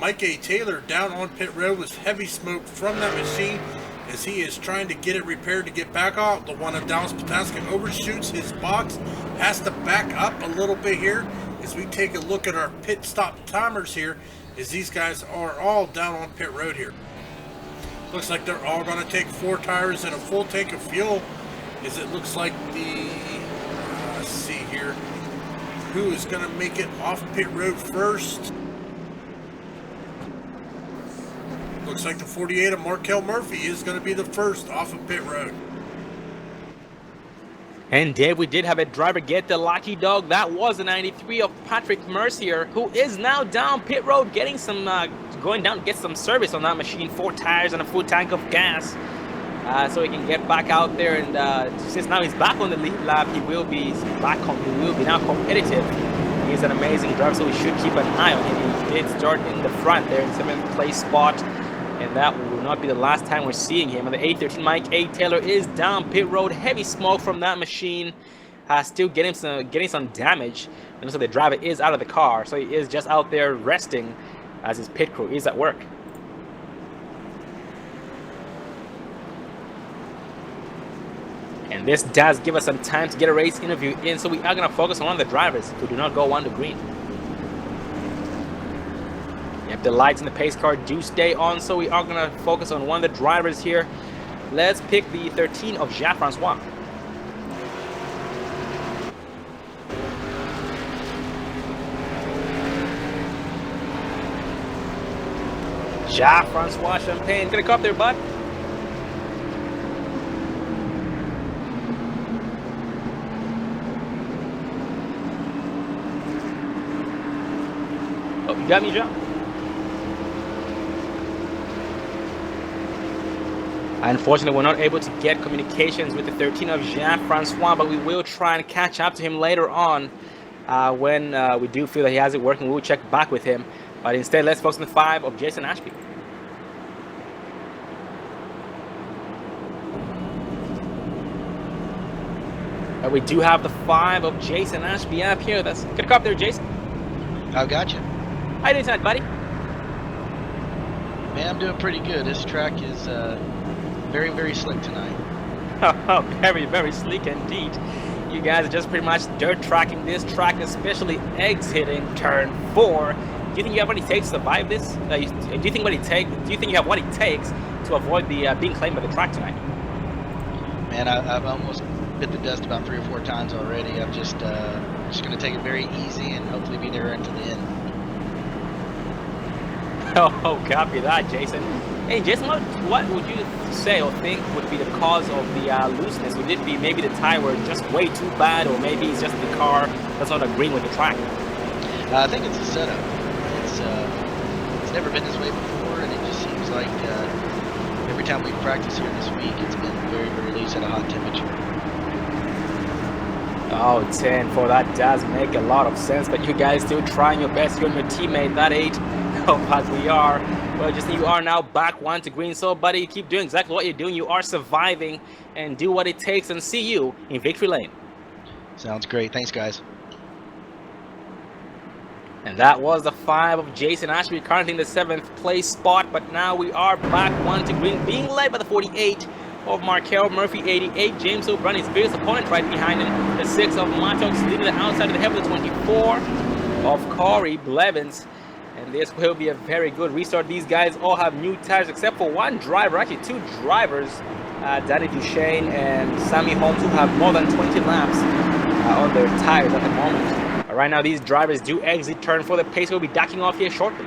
Mike A. Taylor down on pit road with heavy smoke from that machine as he is trying to get it repaired to get back out. The one of Dallas Pataska overshoots his box, has to back up a little bit here as we take a look at our pit stop timers here, as these guys are all down on pit road here. Looks like they're all going to take 4 tires and a full tank of fuel, as it looks like the, let's see here, who is going to make it off pit road first. Looks like the 48 of Markel Murphy is going to be the first off of pit road. And Dave, we did have a driver get the lucky dog. That was the 93 of Patrick Mercier, who is now down pit road, getting some, going down to get some service on that machine. 4 tires and a full tank of gas. So he can get back out there, and since now he's back on the lead lap, he will be now competitive. He's an amazing driver, so we should keep an eye on him. He did start in the front there in 7th place spot, and that will not be the last time we're seeing him. And the 813 Mike A. Taylor is down pit road. Heavy smoke from that machine, still getting some damage. And also the driver is out of the car, so he is just out there resting as his pit crew is at work. And this does give us some time to get a race interview in, so we are going to focus on one of the drivers who do not go on to green. Yep, the lights in the pace car do stay on, so we are going to focus on one of the drivers here. Let's pick the 13 of Jacques Francois. Jacques Francois Champagne, gonna come up there, bud. Oh, you got me, Jacques? Unfortunately, we're not able to get communications with the 13 of Jacques Francois, but we will try and catch up to him later on. when we do feel that he has it working, we'll check back with him. But instead, let's focus on the 5 of Jason Ashby. But we do have the 5 of Jason Ashby up here. That's good cop there, Jason. I've got you. How you doing tonight, buddy? Man, I'm doing pretty good. This track is very, very slick tonight. Oh, very, very sleek indeed. You guys are just pretty much dirt tracking this track, especially exiting turn 4. Do you think you have what it takes to survive this? Do you think you have what it takes to avoid the being claimed by the track tonight? Man, I've almost bit the dust about 3 or 4 times already. I'm just going to take it very easy and hopefully be there until the end. Oh, copy that, Jason. Hey, Jason, what would you say or think would be the cause of the looseness? Would it be maybe the tire were just way too bad, or maybe it's just the car that's not agreeing with the track? I think it's a setup. It's never been this way before, and it just seems like every time we practice here this week, it's been very, very loose at a hot temperature. Oh, 10-4, that does make a lot of sense, but you guys still trying your best. You and your teammate, that 8. Oh, but we are. Well, just you are now back 1 to green. So, buddy, keep doing exactly what you're doing. You are surviving, and do what it takes, and see you in victory lane. Sounds great. Thanks, guys. And that was the 5 of Jason Ashby, currently in the 7th place spot. But now we are back 1 to green, being led by the 48 of Markel Murphy. 88, James O'Brien, his biggest opponent right behind him. The 6 of Matox, leading the outside of the heavy. The 24 of Corey Blevins. And this will be a very good restart. These guys all have new tires except for one driver, actually 2 drivers, Danny Duchesne and Sammy Holmes, who have more than 20 laps on their tires at the moment. Right now, these drivers do exit turn 4. The pace will be docking off here shortly.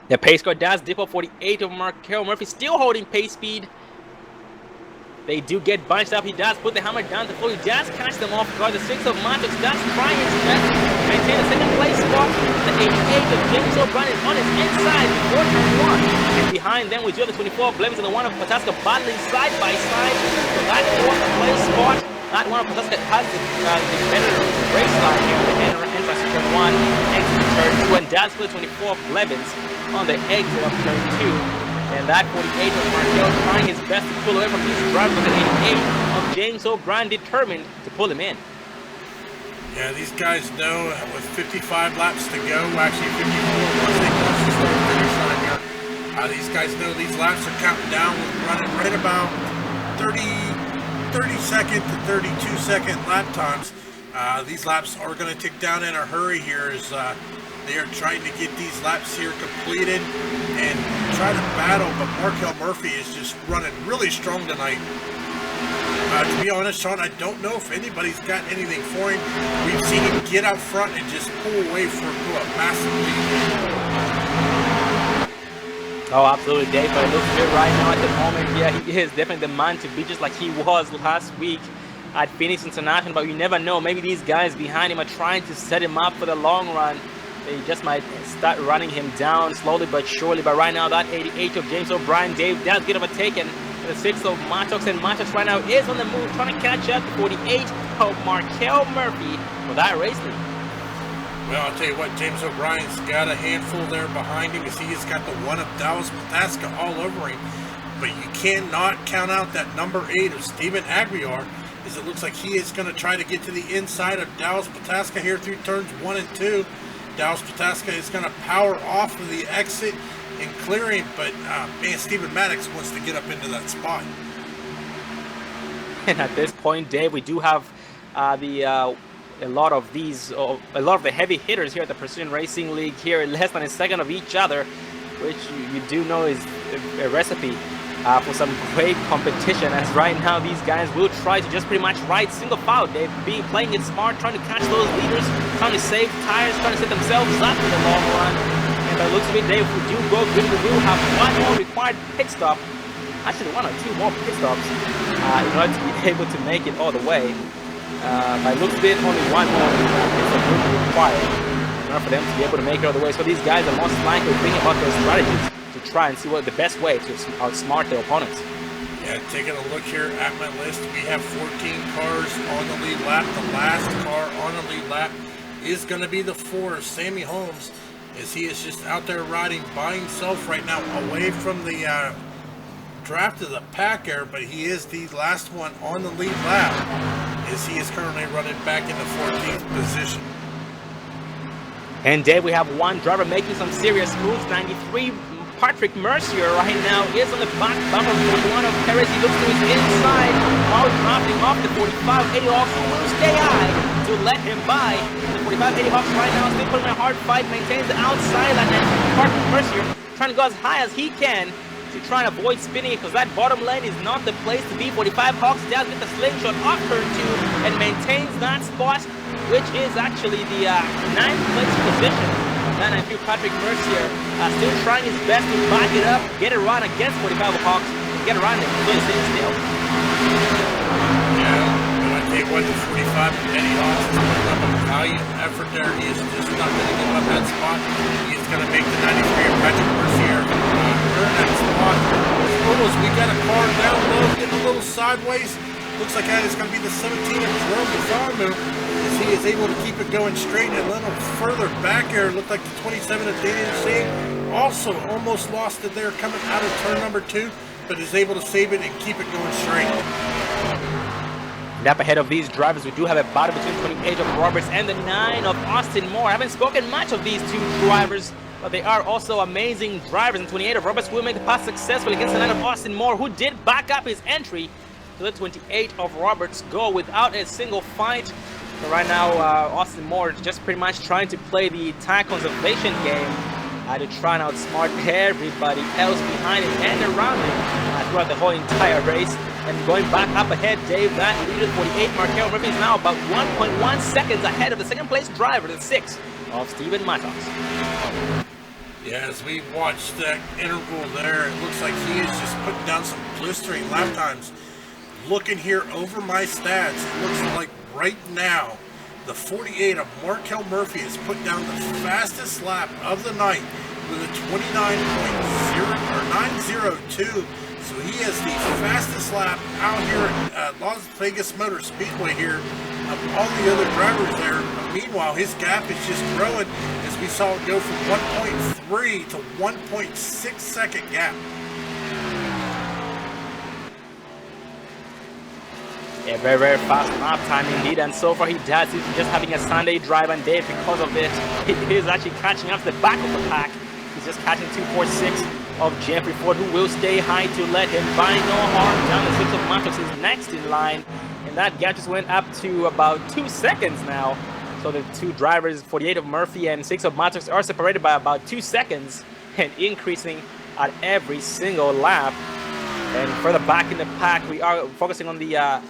The pace car does dip up. 48 of Markel Murphy still holding pace speed. They do get bunched up. He does put the hammer down to floor. He does catch them off guard. The 6 of Montex does try his best to maintain a 2nd place spot. The 88 of James O'Brien is on his inside before turn 1. And behind them, we do have the 24 of Blevins and the 1 of Pataska battling side by side. So that 4th place spot, that 1 of Pataska has the better race line here. The entrance to turn 1, exit to turn 2, and does put the 24 of Blevins on the exit of turn 2. And that 48 of Markel trying his best to pull away from these drivers, with the 88 of James O'Brien determined to pull him in. Yeah, these guys know with 55 laps to go, actually 54 once they cross the start finish line here. These guys know these laps are counting down. We're running right about 30-second to 32-second lap times. These laps are going to tick down in a hurry here as they are trying to get these laps here completed and try to battle, but Markel Murphy is just running really strong tonight. To be honest, Sean, I don't know if anybody's got anything for him. We've seen him get out front and just pull away for a massive lead. Oh, absolutely, Dave. But it looks good right now at the moment. Yeah, he is definitely the man to be, just like he was last week at Phoenix International. But you never know. Maybe these guys behind him are trying to set him up for the long run. They just might start running him down slowly but surely. But right now, that 88 of James O'Brien, Dave, does get overtaken. The 6 of Matox, and Matox right now is on the move, trying to catch up. 48 of Markel Murphy for that race lead. Well, I'll tell you what, James O'Brien's got a handful there behind him. You see he's got the 1 of Dallas Pataska all over him. But you cannot count out that number 8 of Steven Aguiar, as it looks like he is going to try to get to the inside of Dallas Pataska here through turns 1 and 2. Dallas Pataska is going to power off of the exit and clear him, but man, Stephen Maddox wants to get up into that spot. And at this point, Dave, we do have a lot of the heavy hitters here at the Precision Racing League here, less than a second of each other, which you do know is a recipe for some great competition. As right now, these guys will try to just pretty much ride single file. They've been playing it smart, trying to catch those leaders, trying to save tires, trying to set themselves up for the long run. And by the looks of it, Dave, if we do go good, we will have 1 more required pit stop. Actually, 1 or 2 more pit stops in order to be able to make it all the way. By the looks of it, only 1 more pit stop will be required in order for them to be able to make it all the way. So these guys are most likely thinking about their strategies to try and see what the best way to outsmart their opponents. Yeah, taking a look here at my list, we have 14 cars on the lead lap. The last car on the lead lap is going to be the 4, Sammy Holmes, as he is just out there riding by himself right now, away from the draft of the pack there, but he is the last one on the lead lap, as he is currently running back in the 14th position. And Dave, we have one driver making some serious moves. 93 Patrick Mercier right now is on the back bumper. 41 of Perez. He looks to his inside while dropping off the 4580 Hawks, who will stay high to let him by. The 4580 Hawks right now still putting a hard fight, maintains the outside line, and Patrick Mercier trying to go as high as he can to try and avoid spinning it, because that bottom lane is not the place to be. 45 Hawks down with the slingshot off turn 2 and maintains that spot, which is actually the 9th place position. Then I feel Patrick Mercier still trying his best to back it up, get it right against 45 Hawks, get around it, but it's still. Yeah, but I tell you what, the 45 Eddie Hawks is putting up a valiant effort there. He is just not going to give up that spot. He is going to make the 93 of Patrick Mercier earn that spot. Almost, we got a car down low, getting a little sideways. Looks like that is going to be the 17 of Jerome Defarmu, as he is able to keep it going straight. And a little further back here, looked like the 27 of Daniel Singh also almost lost it there coming out of turn number 2, but is able to save it and keep it going straight. And up ahead of these drivers, we do have a battle between 28 of Roberts and the 9 of Austin Moore. I haven't spoken much of these two drivers, but they are also amazing drivers. And 28 of Roberts will make the pass successfully against the 9 of Austin Moore, who did back up his entry to the 28 of Roberts go without a single fight. So right now, Austin Moore is just pretty much trying to play the tire conservation game to try and outsmart everybody else behind him and around him throughout the whole entire race. And going back up ahead, Dave, that leader 48, Markel Murphy, is now about 1.1 seconds ahead of the second place driver, the 6 of Steven Matos. Yeah, as we watch that interval there, it looks like he is just putting down some blistering lap times. Looking here over my stats, it looks like right now the 48 of Markel Murphy has put down the fastest lap of the night with a 29.902. So he is the fastest lap out here at Las Vegas Motor Speedway here of all the other drivers there. Meanwhile, his gap is just growing, as we saw it go from 1.3 to 1.6 second gap. Yeah, very, very fast lap time indeed, and so far he does. He's just having a Sunday drive, and Dave, because of it, he is actually catching up to the back of the pack. He's just catching 246 of Jeffrey Ford, who will stay high to let him by no harm down. The 6 of Matos is next in line, and that gap just went up to about 2 seconds now. So the two drivers, 48 of Murphy and 6 of Matos, are separated by about 2 seconds and increasing at every single lap. And further back in the pack, we are focusing on the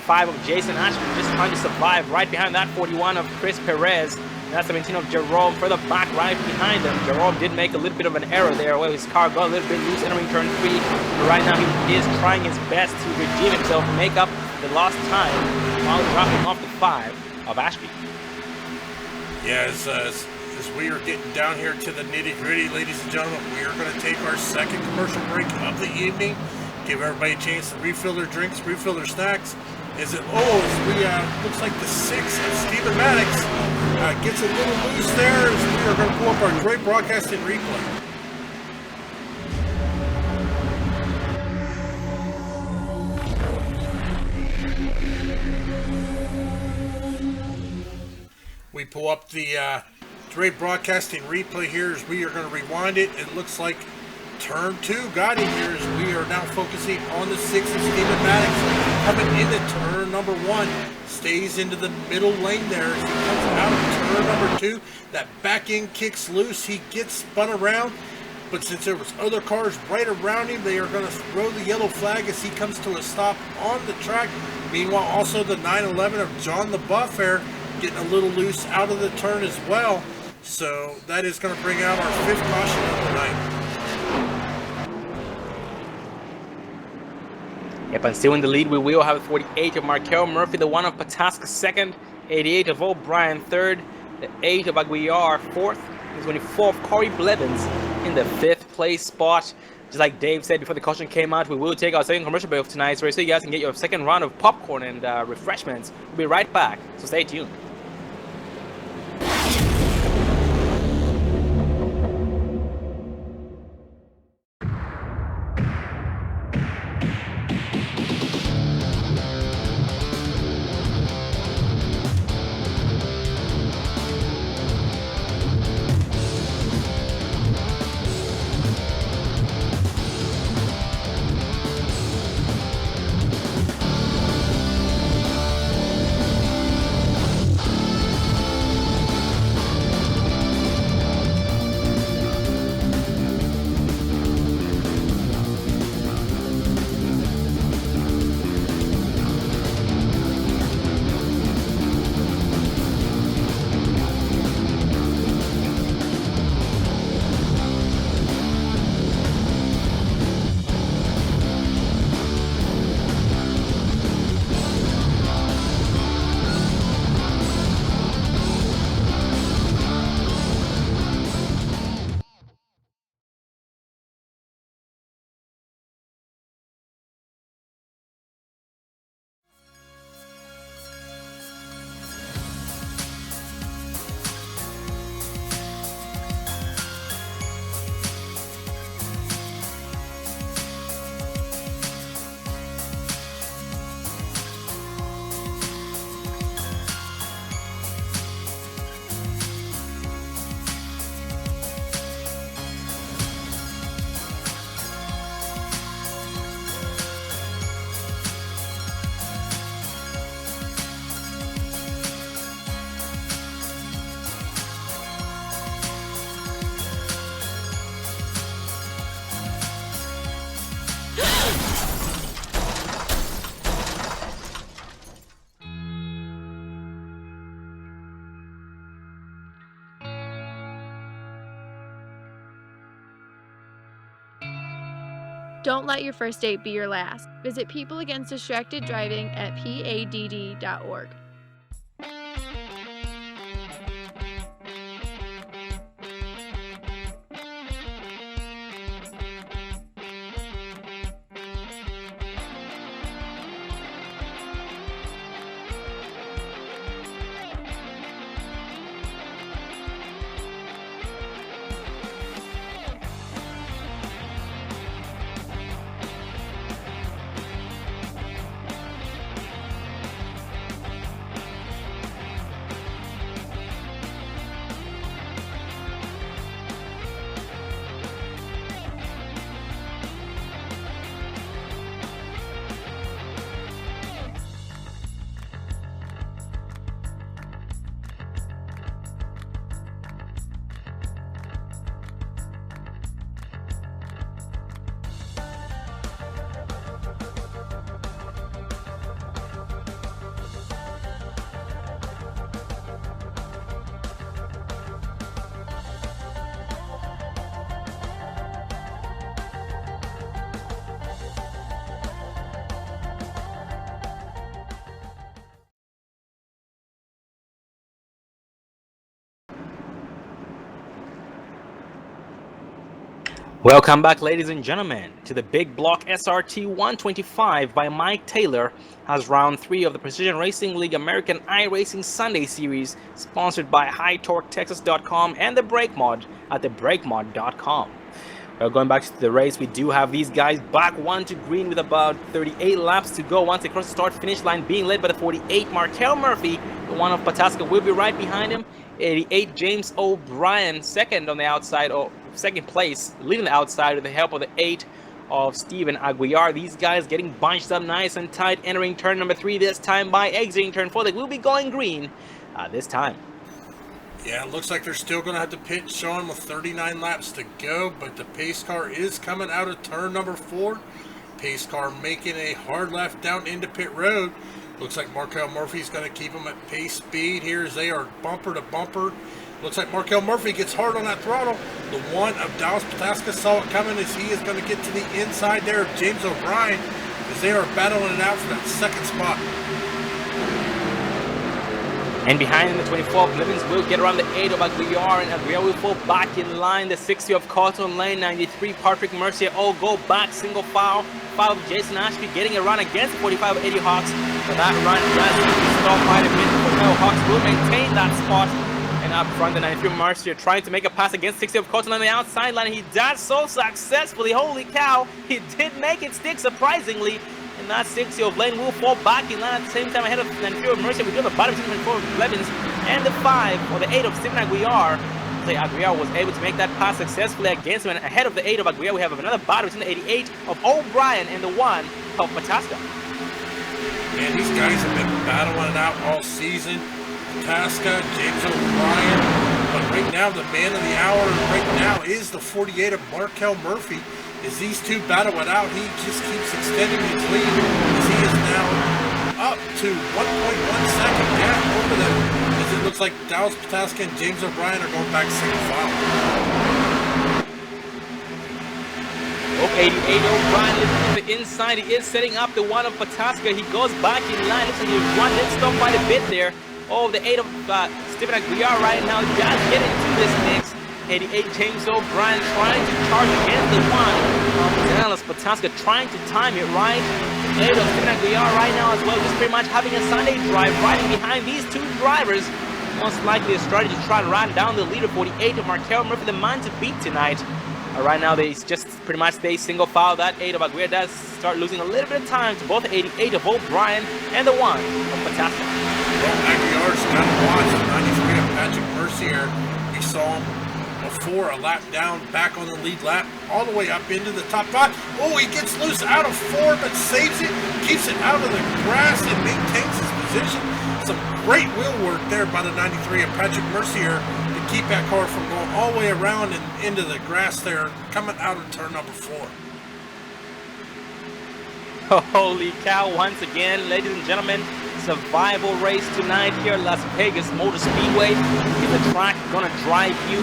5 of Jason Ashby, just trying to survive right behind that 41 of Chris Perez. And that 17 of Jerome further back right behind them. Jerome did make a little bit of an error there where his car got a little bit loose entering turn 3. But right now he is trying his best to redeem himself, make up the lost time while dropping off the 5 of Ashby. Yeah, as we are getting down here to the nitty-gritty, ladies and gentlemen, we are going to take our second commercial break of the evening. Give everybody a chance to refill their drinks, refill their snacks. As we looks like the 6 of Stephen Maddox gets a little loose there, as we are going to pull up our great broadcasting replay. We pull up the great broadcasting replay here as we are going to rewind it. It looks like turn 2 got him here, as we are now focusing on the 6 of Stephen Maddox coming into turn number 1. Stays into the middle lane there as he comes out of turn number 2. That back end kicks loose. He gets spun around, but since there was other cars right around him, they are going to throw the yellow flag as he comes to a stop on the track. Meanwhile, also the 911 of John the Buff there getting a little loose out of the turn as well. So that is going to bring out our 5th caution of the night. Yep, and still in the lead, we will have 48 of Markel Murphy, the 1 of Pataska 2nd, 88 of O'Brien 3rd, the 8 of Aguiar 4th, and 24 of Corey Blevins in the 5th place spot. Just like Dave said before the caution came out, we will take our second commercial break of tonight's race so you guys can get your second round of popcorn and refreshments. We'll be right back, so stay tuned. Don't let your first date be your last. Visit People Against Distracted Driving at PADD.org. Welcome back, ladies and gentlemen, to the Big Block SRT 125 by Mike Taylor as round 3 of the Precision Racing League American iRacing Sunday Series, sponsored by HighTorqueTexas.com and the Brake Mod at thebrakemod.com. Well, going back to the race, we do have these guys back 1 to green with about 38 laps to go once they cross the start-finish line, being led by the 48 Markel Murphy. The one of Pataska will be right behind him. 88 James O'Brien, second on the outside, or second place, leading the outside with the help of the 8 of Steven Aguiar. These guys getting bunched up nice and tight, entering turn number 3 this time by exiting turn 4. They will be going green this time. Yeah, it looks like they're still going to have to pit Sean with 39 laps to go, but the pace car is coming out of turn number 4. Pace car making a hard left down into pit road. Looks like Markel Murphy's going to keep them at pace speed here as they are bumper to bumper. Looks like Markel Murphy gets hard on that throttle. The one of Dallas Pataska saw it coming as he is going to get to the inside there of James O'Brien as they are battling it out for that second spot. And behind him, the 24 of Blevins will get around the 8 of Aguiar, and Aguiar will fall back in line. The 60 of Cotton Lane, 93 Patrick Mercier all go back, single file. Foul of Jason Ashby getting a run against 45 of Eddie Hawks. But that run does stop by the minute. Hawks will maintain that spot. And up front, the 93 Mercier trying to make a pass against 60 of Cotton on the outside line. He does so successfully. Holy cow, he did make it stick surprisingly. And that 60 of Lane will fall back in line at the same time ahead of 93 of Mercier. We do the bottom between 24 of Blevins and the 5 or the 8 of Stephen Aguiar. Aguiar was able to make that pass successfully against him, and ahead of the 8 of Aguiar we have another battle between the 88 of O'Brien and the 1 of Pataska. Man, these guys have been battling it out all season. Pataska, James O'Brien, but right now the man of the hour right now is the 48 of Markel Murphy. As these two battle it out, he just keeps extending his lead as he is now up to 1.1 second gap over them. As it looks like Dallas Pataska and James O'Brien are going back single file. 88 O'Brien is to the inside. He is setting up the 1 of Pataska. He goes back in line. Looks like he's one let's stop quite a bit there. Oh, the 8 of Stephen Aguiar right now just getting into this mix. 88 James O'Brien trying to charge against the 1 of Dallas Pataska, trying to time it right. 8 of Stephen Aguiar right now as well, just pretty much having a Sunday drive, riding behind these two drivers. Most likely a strategy to try and run down the leader. 48 of Markel Murphy, the man to beat tonight. Right now they just pretty much stay single file. That 8 of Aguiar does start losing a little bit of time to both 88 of O'Brien and the 1 of Pataska. Well, Aguiar's got to watch the 93 of Patrick Mercier. We saw him before a lap down, back on the lead lap, all the way up into the top 5. Oh, he gets loose out of 4, but saves it, keeps it out of the grass, and maintains his position. Some great wheel work there by the 93 of Patrick Mercier to keep that car from going all the way around and into the grass there, coming out of turn number 4. Holy cow, once again, ladies and gentlemen, survival race tonight here at Las Vegas Motor Speedway. Is the track gonna drive you,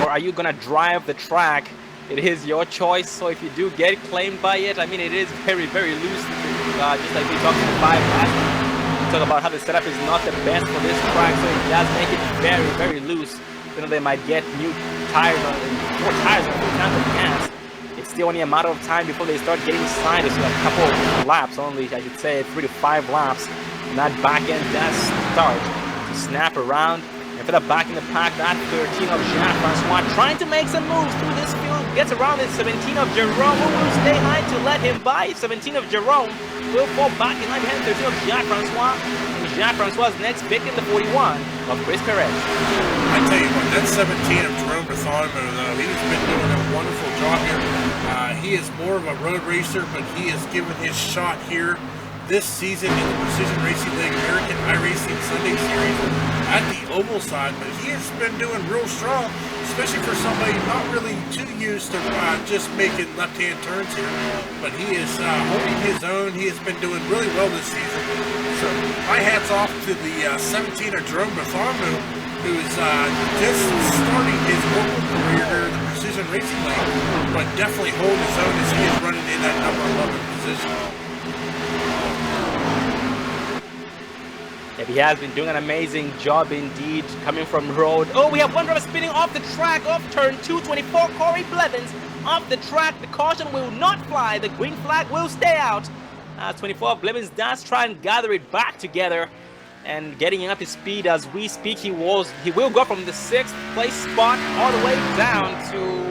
or are you gonna drive the track? It is your choice. So if you do get claimed by it, I mean, it is very, very loose. Just like we talked about 5 last time. We talk about how the setup is not the best for this track, so it does make it very, very loose. You know, they might get new tires on more tires on 4 times of gas. It's still only a matter of time before they start getting sliders. So a couple of laps only, I should say, 3 to 5 laps. And that back end does start to snap around. And for the back in the pack, that 13 of Jean-Francois trying to make some moves through this field. Gets around the 17 of Jerome, who will stay high to let him by. 17 of Jerome will fall back in line behind 13 of Jean-Francois. And Jean-Francois' next pick in the 41 of Chris Perez. I tell you what, that 17 of Jerome Bartholomew, though, he's been doing a wonderful job here. He is more of a road racer, but he has given his shot here this season in the Precision Racing League American iRacing Sunday Series at the oval side. But he has been doing real strong, especially for somebody not really too used to just making left-hand turns here. But he is holding his own. He has been doing really well this season. So my hat's off to the 17 of Jerome Bartholomew, who is just starting his local career here in the Precision Racing League, but definitely holding his own as he is running in that number 11 position. Yeah, he has been doing an amazing job indeed, coming from road. Oh, we have one driver spinning off the track, off turn 224, Corey Blevins. Off the track, the caution will not fly, the green flag will stay out. 24 Blevins does try and gather it back together and getting up to speed as we speak. He will go from the 6th place spot all the way down to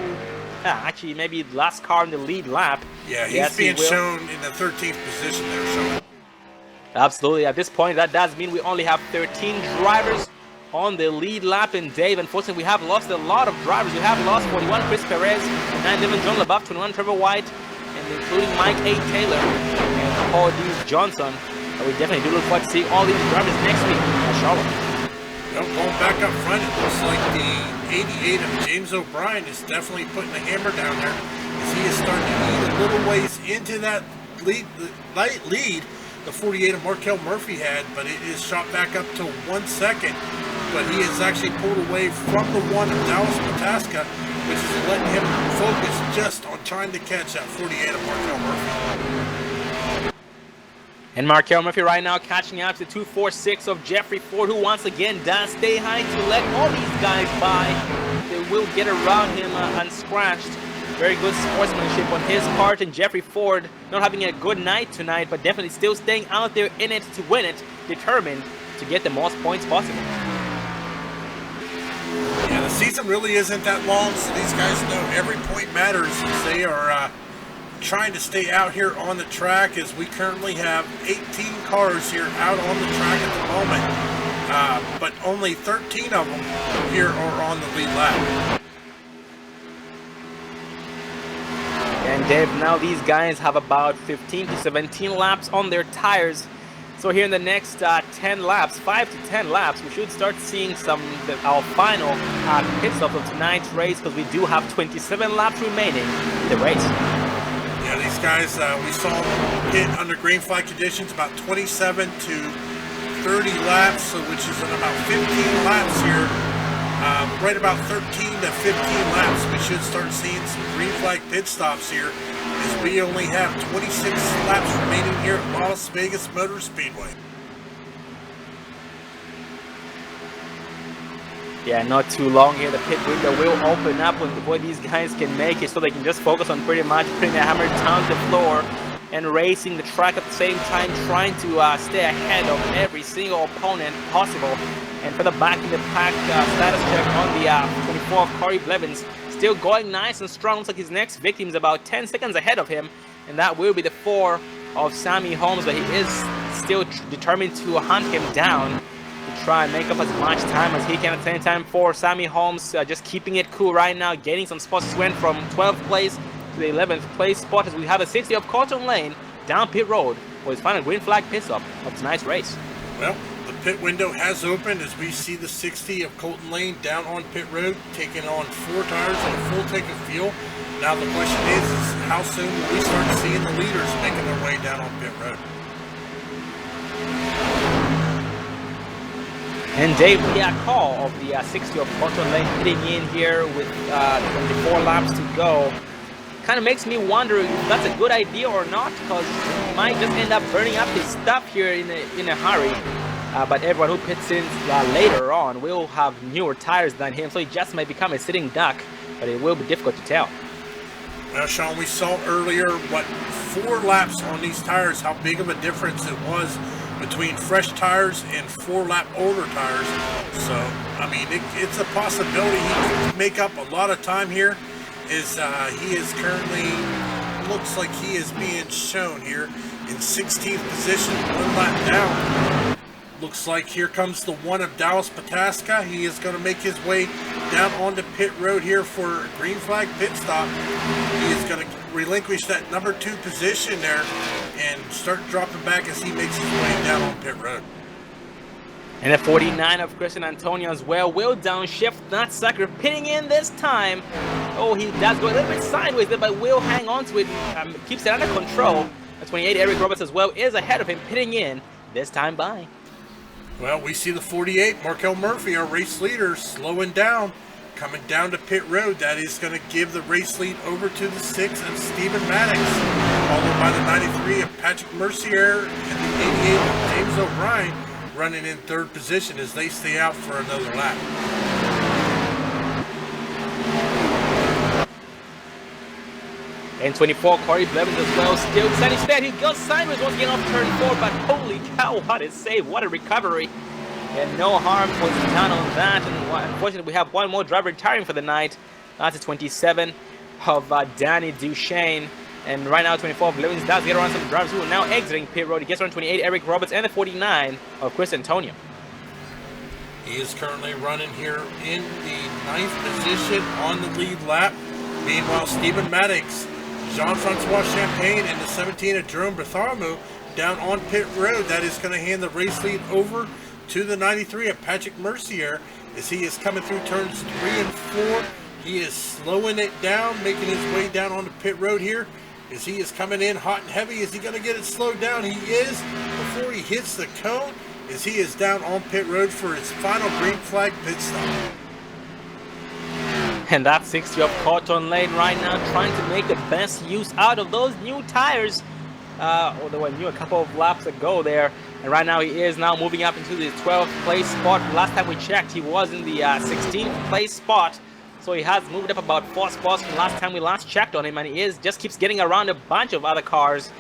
actually maybe last car in the lead lap. Yeah, he's being shown in the 13th position there. So absolutely, at this point that does mean we only have 13 drivers on the lead lap. And Dave, unfortunately, we have lost a lot of drivers. We have lost 41 Chris Perez, 9 John LaBeouf, 21 Trevor White, and including Mike A. Taylor and Paul D. Johnson. But we definitely do look forward to seeing all these drivers next week at Charlotte. Well, going back up front, it looks like the 88 of James O'Brien is definitely putting the hammer down there as he is starting to eat a little ways into that lead. The 48 of Markel Murphy had, but it is shot back up to 1 second. But he is actually pulled away from the 1 of Dallas Pataska, which is letting him focus just on trying to catch that 48 of Markel Murphy. And Markel Murphy right now catching up to 246 of Jeffrey Ford, who once again does stay high to let all these guys by. They will get around him unscratched. Very good sportsmanship on his part, and Jeffrey Ford not having a good night tonight, but definitely still staying out there in it to win it, determined to get the most points possible. Yeah, the season really isn't that long, so these guys know every point matters as they are trying to stay out here on the track, as we currently have 18 cars here out on the track at the moment, but only 13 of them here are on the lead lap. And Dave, now these guys have about 15 to 17 laps on their tires. So here in the next 10 laps, 5 to 10 laps, we should start seeing our final pit stop of tonight's race, because we do have 27 laps remaining in the race. Yeah, these guys, we saw them hit under green flag conditions about 27 to 30 laps, so which is in about 15 laps here. Right about 13 to 15 laps, we should start seeing some green flag pit stops here, as we only have 26 laps remaining here at Las Vegas Motor Speedway. Yeah, not too long here. The pit window will open up before these guys can make it, so they can just focus on pretty much putting the hammer down the floor and racing the track at the same time, trying to stay ahead of every single opponent possible. And for the back in the pack status check on the 24 of Corey Blevins, still going nice and strong. Looks like his next victim is about 10 seconds ahead of him, and that will be the 4 of Sammy Holmes, but he is still determined to hunt him down to try and make up as much time as he can. At the same time, for Sammy Holmes, just keeping it cool right now, gaining some spots. Went from 12th place to the 11th place spot, as we have a 60 of Cotton Lane down pit road for his final green flag pit stop of tonight's race. Well, the pit window has opened as we see the 60 of Colton Lane down on pit road, taking on 4 tires and a full tank of fuel. Now the question is how soon will we start seeing the leaders making their way down on pit road? And Dave, the call of the 60 of Cotton Lane hitting in here with 24 laps to go kind of makes me wonder if that's a good idea or not, because he might just end up burning up his stuff here in a hurry. But everyone who pits in later on will have newer tires than him, so he just might become a sitting duck, but it will be difficult to tell. Well, Sean, we saw earlier, 4 laps on these tires, how big of a difference it was between fresh tires and 4-lap older tires. So, I mean, it's a possibility he could make up a lot of time here, as he is currently, looks like he is being shown here in 16th position, 1 lap down. Looks like here comes the 1 of Dallas Pataska. He is going to make his way down onto pit road here for a green flag pit stop. He is going to relinquish that number 2 position there and start dropping back as he makes his way down on pit road. And the 49 of Christian Antonio as well will downshift that sucker, pitting in this time. Oh, he does go a little bit sideways there, but will hang on to it and keeps it under control. The 28 Eric Roberts as well is ahead of him, pitting in this time by. Well, we see the 48, Markel Murphy, our race leader, slowing down, coming down to pit road. That is going to give the race lead over to the 6 of Stephen Maddox, followed by the 93 of Patrick Mercier and the 88 of James O'Brien, running in 3rd position as they stay out for another lap. And 24, Corey Blevins as well, still standing steady. He goes sideways once again off turn 4, but holy cow, what a save, what a recovery. And no harm was done on that. And unfortunately, we have one more driver retiring for the night. That's a 27 of Danny Duchesne. And right now, 24 Blevins does get around some drivers who are now exiting pit road. He gets around 28 Eric Roberts and the 49 of Chris Antonio. He is currently running here in the 9th position on the lead lap. Meanwhile, Stephen Maddox, Jean-Francois Champagne, and the 17 of Jerome Bartholomew down on pit road. That is going to hand the race lead over to the 93 of Patrick Mercier as he is coming through turns 3 and 4. He is slowing it down, making his way down on the pit road here as he is coming in hot and heavy. Is he going to get it slowed down? He is, before he hits the cone, as he is down on pit road for his final green flag pit stop. And that 60 of Cotton Lane right now trying to make the best use out of those new tires. although I knew a couple of laps ago there. And right now he is now moving up into the 12th place spot. Last time we checked, he was in the 16th place spot. So he has moved up about 4 spots from last time we last checked on him, and he just keeps getting around a bunch of other cars,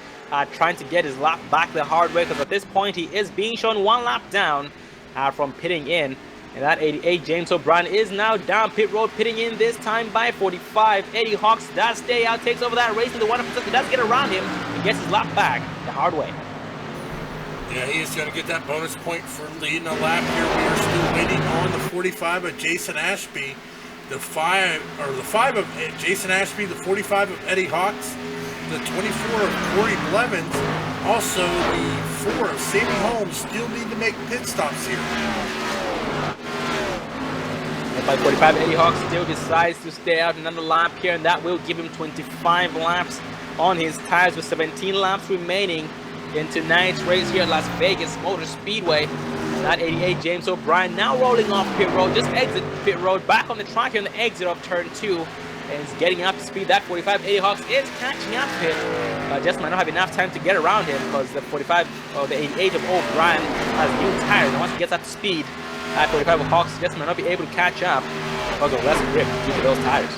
trying to get his lap back the hard way, because at this point he is being shown 1 lap down from pitting in. And that 88 James O'Brien is now down pit road, pitting in this time by 45. Eddie Hawks does stay out, takes over that race, and the 1% does get around him and gets his lap back the hard way. Yeah, he is going to get that bonus point for leading a lap here. We are still waiting on the 45 of Jason Ashby, the 5 of Jason Ashby, the 45 of Eddie Hawks, the 24 of Corey Blevins, also the 4 of Sammy Holmes still need to make pit stops here. And by 45, Eddie Hawks still decides to stay out another lap here, and that will give him 25 laps on his tires with 17 laps remaining in tonight's race here at Las Vegas Motor Speedway. That 88 James O'Brien now rolling off pit road, just exit pit road, back on the track here in the exit of turn 2, and is getting up to speed. That 45 Eddie Hawks is catching up to him, just might not have enough time to get around him, because the 45 or the 88 of O'Brien has new tires, and once he gets up to speed, that 45 of Hawks just might not be able to catch up because of less grip due to those tires.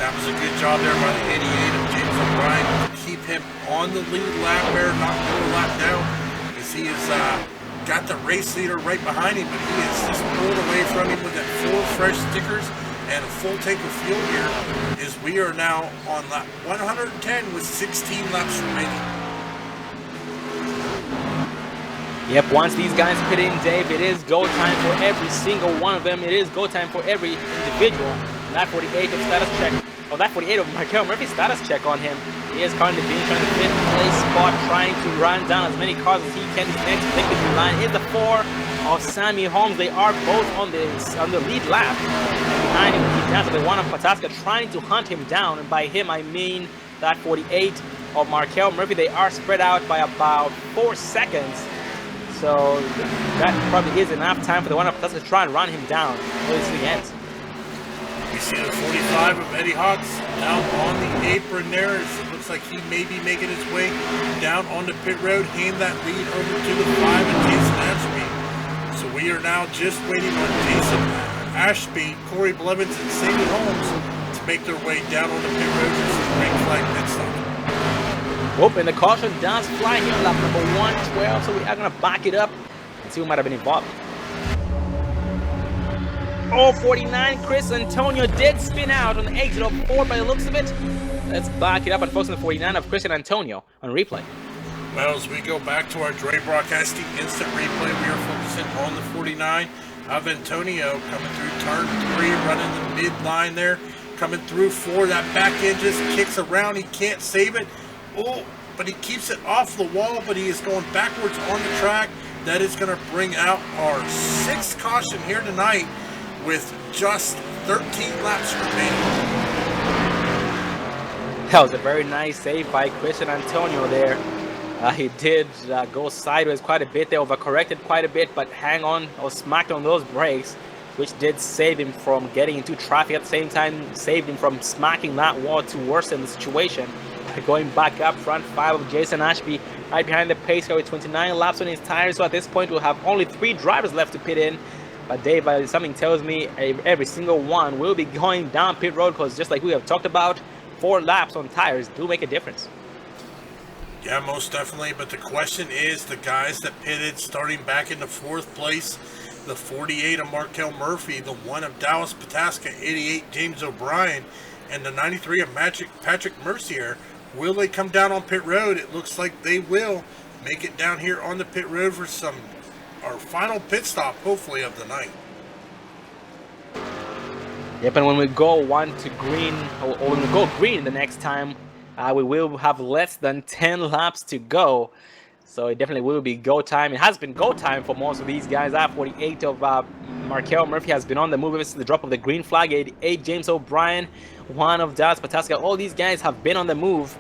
That was a good job there by the 88 of James O'Brien to keep him on the lead lap there, not go a lap down, as he has got the race leader right behind him, but he is just pulled away from him with that 4 fresh stickers and a full tank of fuel here, as we are now on lap 110 with 16 laps remaining. Yep, once these guys pit in, Dave, it is go time for every single one of them. It is go time for every individual. And that 48 of status check, or that 48 of Michael Murphy status check on him. He is currently being shown the 5th place spot, trying to run down as many cars as he can. His next victory line is the 4 of Sammy Holmes. They are both on the lead lap. And behind him, he's down to the 1 of Pataska, trying to hunt him down. And by him, I mean that 48 of Markel Murphy. They are spread out by about 4 seconds. So that probably is enough time for the 1 of Pataska to try and run him down until this thing ends. You see the 45 of Eddie Hawks down on the apron there. It looks like he may be making his way down on the pit road, hand that lead over to the 5 of Jason Ashby. So we are now just waiting on Jason Ashby, Corey Blevins, and Sammy Holmes to make their way down on the pit road for some green flag pit stop. Whoop, and the caution does fly here on lap number 112, so we are going to back it up and see who might have been involved. Oh, 49, Chris Antonio did spin out on the exit of 4 by the looks of it. Let's back it up and focus on the 49 of Christian Antonio on replay. Well, as we go back to our Dre Broadcasting instant replay, we are focusing on the 49 of Antonio coming through turn 3, running the mid-line there, coming through 4. That back end just kicks around. He can't save it. Oh, but he keeps it off the wall, but he is going backwards on the track. That is going to bring out our 6th caution here tonight with just 13 laps remaining. That was a very nice save by Christian Antonio there. He did go sideways quite a bit there, overcorrected quite a bit, but hang on or smacked on those brakes, which did save him from getting into traffic. At the same time, saved him from smacking that wall to worsen the situation. Going back up front, 5 of Jason Ashby right behind the pace car with 29 laps on his tires. So at this point, we'll have only 3 drivers left to pit in. But Dave, something tells me every single one will be going down pit road, because just like we have talked about, 4 laps on tires do make a difference. Yeah, most definitely. But the question is, the guys that pitted starting back in the 4th place, the 48 of Markel Murphy, the 1 of Dallas Pataska, 88 James O'Brien, and the 93 of Patrick Mercier. Will they come down on pit road? It looks like they will make it down here on the pit road for our final pit stop, hopefully, of the night. Yep, and when we go 1 to green, or when we go green the next time, we will have less than 10 laps to go. So it definitely will be go time. It has been go time for most of these guys. 48 of Markel Murphy has been on the move ever since the drop of the green flag. 88 James O'Brien, 1 of Dallas Pataska. All these guys have been on the move,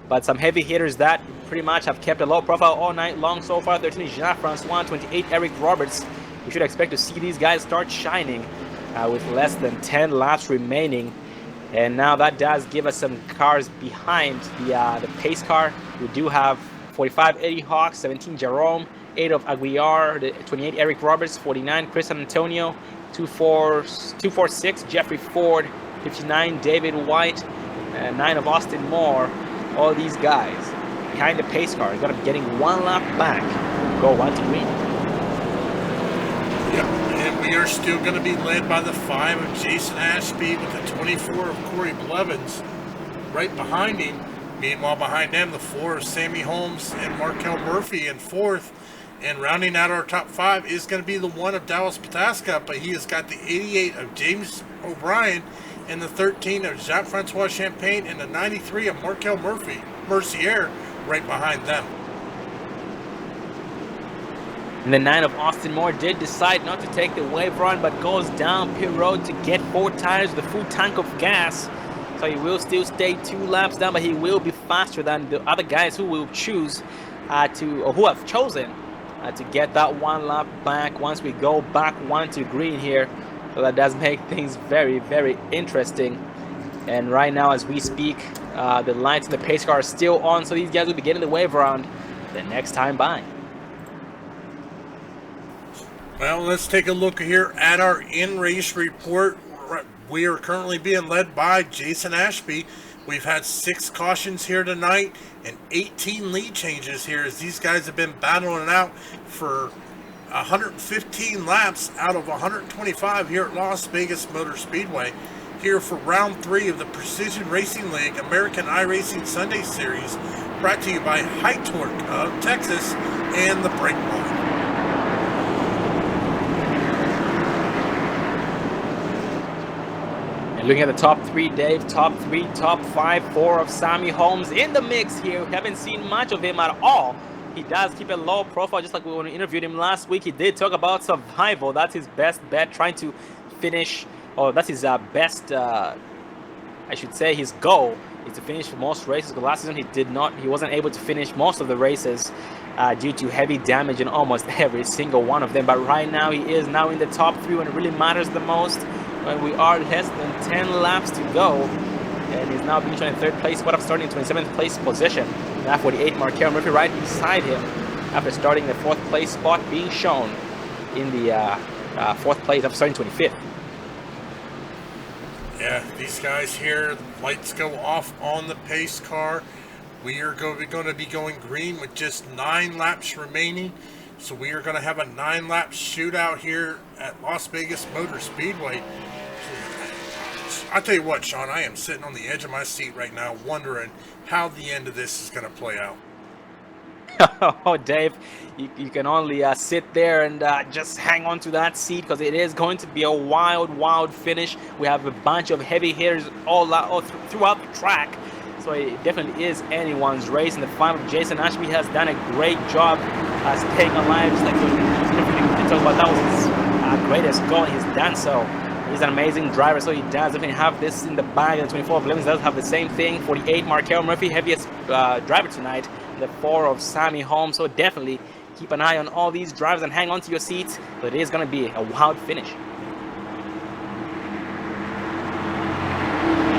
but some heavy hitters that pretty much have kept a low profile all night long so far. 13 Jean-Francois, 28 Eric Roberts. We should expect to see these guys start shining with less than 10 laps remaining And now that does give us some cars behind the pace car. We do have 45 Eddie Hawk, 17 Jerome, 8 of Aguiar, 28 Eric Roberts, 49 Chris Antonio, 246 Jeffrey Ford, 59 David White, and 9 of Austin Moore. All these guys behind the pace car are going to be getting 1 lap back. Go 1 to green. Yep, and we are still going to be led by the 5 of Jason Ashby with the 24 of Corey Blevins right behind him. Meanwhile, behind them, the 4 of Sammy Holmes and Markel Murphy in 4th. And rounding out our top 5 is going to be the 1 of Dallas Pataska, but he has got the 88 of James O'Brien and the 13 of Jean-Francois Champagne and the 93 of Markel Mercier right behind them. And the 9 of Austin Moore did decide not to take the wave run, but goes down pit road to get 4 tires with a full tank of gas. So he will still stay 2 laps down, but he will be faster than the other guys who will choose who have chosen to get that 1 lap back once we go back 1 to green here. So that does make things very, very interesting. And right now, as we speak, the lights in the pace car are still on, so these guys will be getting the wave round the next time by. Well, let's take a look here at our in-race report. We are currently being led by Jason Ashby. We've had 6 cautions here tonight and 18 lead changes here as these guys have been battling it out for 115 laps out of 125 here at Las Vegas Motor Speedway. Here for round 3 of the Precision Racing League American iRacing Sunday Series, brought to you by High Torque of Texas and the Brake Line. Looking at the top 3, Dave, top 3, top 5, 4 of Sammy Holmes in the mix here. We haven't seen much of him at all. He does keep a low profile, just like when we interviewed him last week. He did talk about survival. That's his best bet, trying to finish, or that's his best, I should say, his goal is to finish most races. But last season he wasn't able to finish most of the races due to heavy damage in almost every single one of them. But right now he is now in the top 3 when it really matters the most, when we are less than 10 laps to go, and he's now being shown in 3rd place spot, starting in 27th place position. Now 48 Markel Murphy right beside him after starting the 4th place spot, being shown in the 4th place after starting 25th. Yeah, these guys here, the lights go off on the pace car. We are going to be going green with just 9 laps remaining. So we are going to have a 9-lap shootout here at Las Vegas Motor Speedway. I'll tell you what, Sean, I am sitting on the edge of my seat right now wondering how the end of this is going to play out. Oh, Dave, you can only sit there and just hang on to that seat, because it is going to be a wild finish. We have a bunch of heavy hitters all throughout the track. So it definitely is anyone's race. And the 5 of Jason Ashby has done a great job staying alive. Just like we talked about, that was his greatest goal. He's done so. He's an amazing driver, so he does definitely have this in the bag. The 24 of Lemons does have the same thing. 48 Markel Murphy, heaviest driver tonight. The 4 of Sammy Holmes. So definitely keep an eye on all these drivers and hang on to your seats. But it is going to be a wild finish.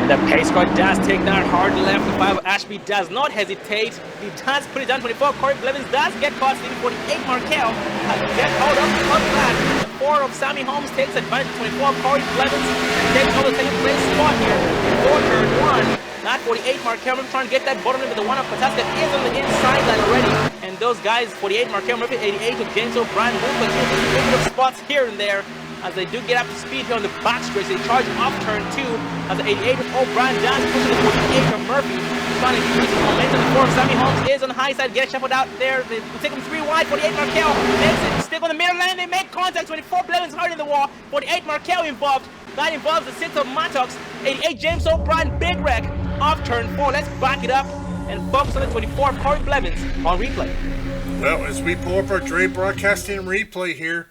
And the pace car does take that hard left. The 5 of Ashby does not hesitate. He does put it down. 24 Corey Blevins does get caught. 48 Markel has to get hold up because of that. The 4 of Sammy Holmes takes advantage. 24 Corey Blevins takes over the 2nd place spot here for turn 1. Not 48 Markel Murphy trying to get that bottom line, but the 1 of Pataska is on the inside line already. And those guys, 48 Markel Murphy, 88 of James O'Brien, will continue to pick up spots here and there as they do get up to speed here on the back stretch. They charge off turn 2 as the 88 of O'Brien down, pushing the 48 of Murphy. Trying to increase the momentum. The 4 of Sammy Holmes is on the high side, get shuffled out there. They take him 3 wide. 48 Markel makes it, stick on the middle lane. They make contact. 24 Blevins hard in the wall. 48 Markel involved. That involves the 6 of Mattox. 88 James O'Brien, big wreck off turn 4. Let's back it up and focus on the 24 of Corey Blevins on replay. Well, as we pull up our Dre Broadcasting replay here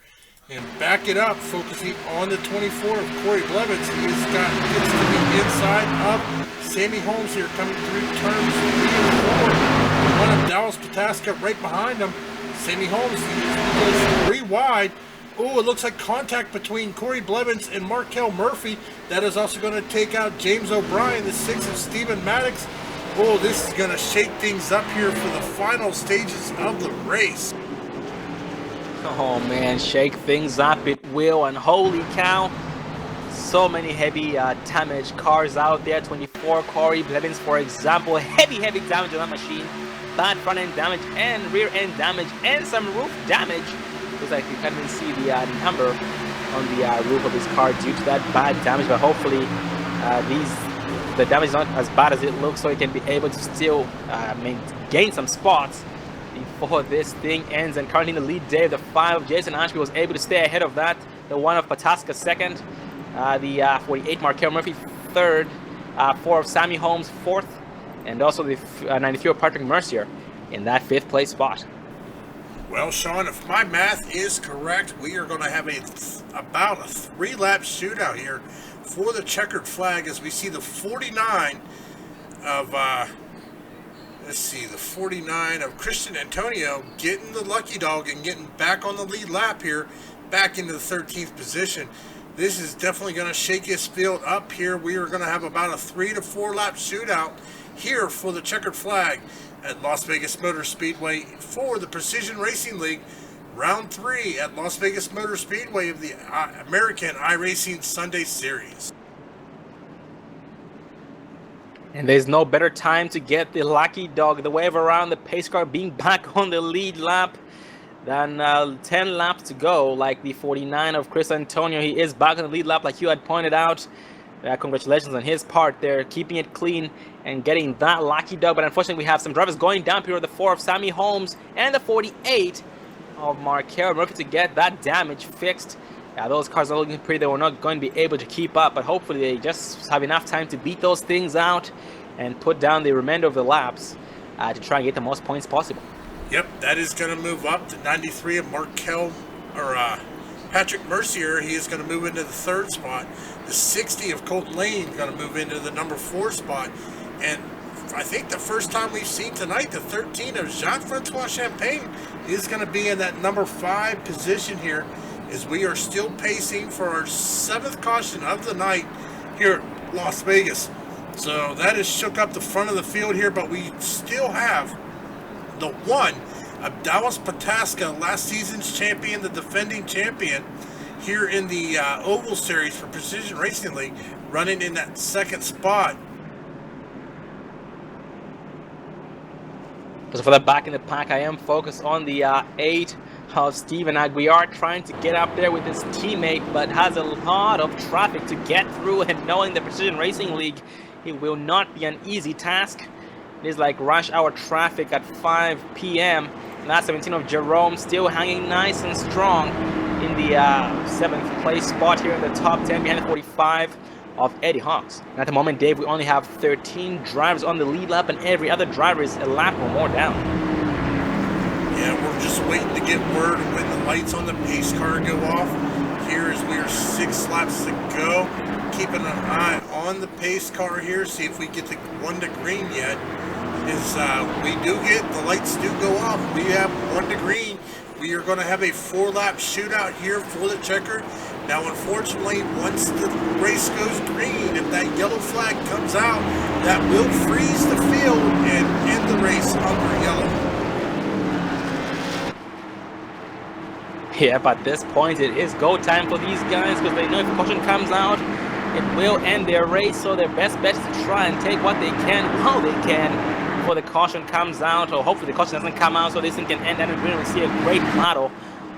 and back it up, focusing on the 24 of Corey Blevins, he gets to the inside of Sammy Holmes here, coming through turns 3 and 4. 1 of Dallas Pataska right behind him. Sammy Holmes goes 3 wide. Oh, it looks like contact between Corey Blevins and Markel Murphy. That is also going to take out James O'Brien, the 6 of Stephen Maddox. Oh, this is going to shake things up here for the final stages of the race. Oh man, shake things up it will, and holy cow, so many heavy damage cars out there. 24 Corey Blevins, for example, heavy damage on that machine. Bad front end damage and rear end damage and some roof damage. Looks like you can't even see the number on the roof of his car due to that bad damage, but hopefully the damage is not as bad as it looks, so he can be able to still gain some spots before this thing ends. And currently in the lead, Dave, the 5 of Jason Ashby was able to stay ahead of that. The 1 of Pataska second, the 48 Markel Murphy third, 4 of Sammy Holmes fourth, and also the 93 of Patrick Mercier in that 5th place spot. Well, Sean, if my math is correct, we are going to have about a 3-lap shootout here for the checkered flag, as we see the 49 of the 49 of Christian Antonio getting the lucky dog and getting back on the lead lap here, back into the 13th position. This is definitely going to shake his field up here. We are going to have about a 3 to 4 lap shootout here for the checkered flag at Las Vegas Motor Speedway for the Precision Racing League, round 3 at Las Vegas Motor Speedway of the American iRacing Sunday Series. And there's no better time to get the lucky dog, the wave around the pace car being back on the lead lap than 10 laps to go, like the 49 of Chris Antonio. He is back on the lead lap, like you had pointed out. Congratulations on his part there, keeping it clean and getting that lucky dog. But unfortunately, we have some drivers going down here, the 4 of Sammy Holmes and the 48 of Markel Murphy to get that damage fixed. Those cars are looking pretty. They were not going to be able to keep up, but hopefully they just have enough time to beat those things out and put down the remainder of the laps to try and get the most points possible. Yep, that is going to move up to 93 of Patrick Mercier. He is going to move into the 3rd spot. The 60 of Colton Lane is going to move into the number 4 spot. And I think the first time we've seen tonight, the 13 of Jean-Francois Champagne is going to be in that number 5 position here, as we are still pacing for our 7th caution of the night here at Las Vegas. So that has shook up the front of the field here, but we still have the 1 of Dallas Pataska, last season's champion, the defending champion here in the Oval Series for Precision Racing League, running in that 2nd spot. So for the back in the pack, I am focused on the 8 of Steven Aguiar, trying to get up there with his teammate, but has a lot of traffic to get through, and knowing the Precision Racing League, it will not be an easy task. It is like rush hour traffic at 5 p.m. And that's 17 of Jerome, still hanging nice and strong in the 7th place spot here in the top 10, behind the 45 of Eddie Hawks. And at the moment, Dave, we only have 13 drivers on the lead lap, and every other driver is a lap or more down. Yeah, we're just waiting to get word when the lights on the pace car go off. Here as we are 6 laps to go. Keeping an eye on the pace car here, see if we get the 1 to green yet. We do get, the lights do go off. We have 1 to green. We are going to have a 4-lap shootout here for the checker. Now, unfortunately, once the race goes green, if that yellow flag comes out, that will freeze the field and end the race under yellow. Yeah, but at this point, it is go time for these guys, because they know if caution comes out, it will end their race. So their best bet is to try and take what they can while they can before the caution comes out, or hopefully the caution doesn't come out, so this thing can end, and we're going to see a great battle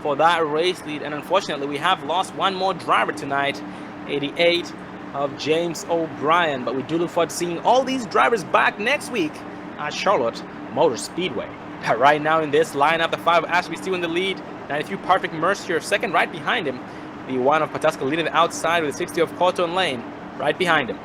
for that race lead. And unfortunately, we have lost 1 more driver tonight, 88 of James O'Brien, but we do look forward to seeing all these drivers back next week at Charlotte Motor Speedway. Right now in this lineup, the 5 of Ashby still in the lead, 93 Patrick Mercier second right behind him, the 1 of Pataska leading the outside with the 60 of Colton Lane right behind him.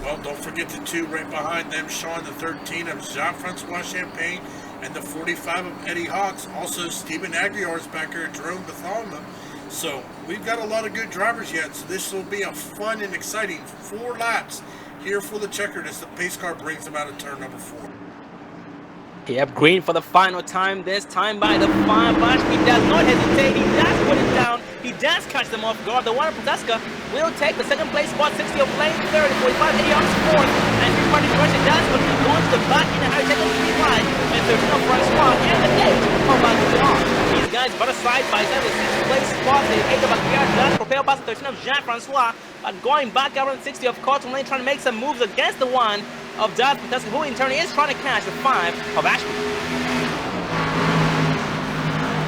Well, don't forget the 2 right behind them, Sean, the 13 of Jean-Francois Champagne, and the 45 of Eddie Hawks. Also, Stephen Aguiar's back here, Jerome Bethalma. So we've got a lot of good drivers yet, so this will be a fun and exciting 4 laps here for the checkered as the pace car brings them out of turn number 4. Yep, green for the final time, this time by the 5. Ashby does not hesitate, he does put it down, he does catch them off guard. The one of Protaska will take the second place spot, 60 of lane, 30, 45, 80 on 4th, and 3 party direction does continue going to the back in a high take on 3 wide, and 13 of Francois, and the 8 of Aguiar. These guys butter side by side with 6th place spot, the 8 of Aguiar does propel past the 13 of Jean-Francois, but going back around 60 of Cotton Lane, trying to make some moves against the 1 of Dallas Protaska, who in turn is trying to catch the 5 of Ashby.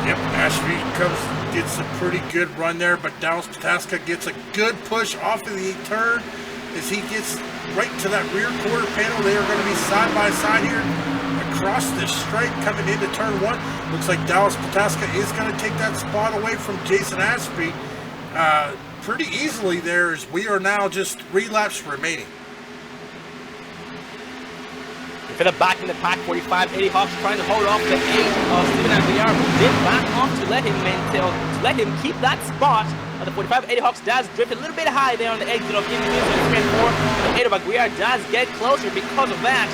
Yep, Ashby gets a pretty good run there, but Dallas Protaska gets a good push off of the turn as he gets right to that rear quarter panel. They are going to be side by side here across the stripe coming into turn 1. Looks like Dallas Protaska is going to take that spot away from Jason Ashby pretty easily there, as we are now just 3 laps remaining. For the back in the pack, 45, 80 Hawks trying to hold off the 8 of Steven Aguiar, who did back off to let him keep that spot. The 45, 80 Hawks does drift a little bit high there on the exit of Indian 3 and 4. The 8 of Aguiar does get closer because of that.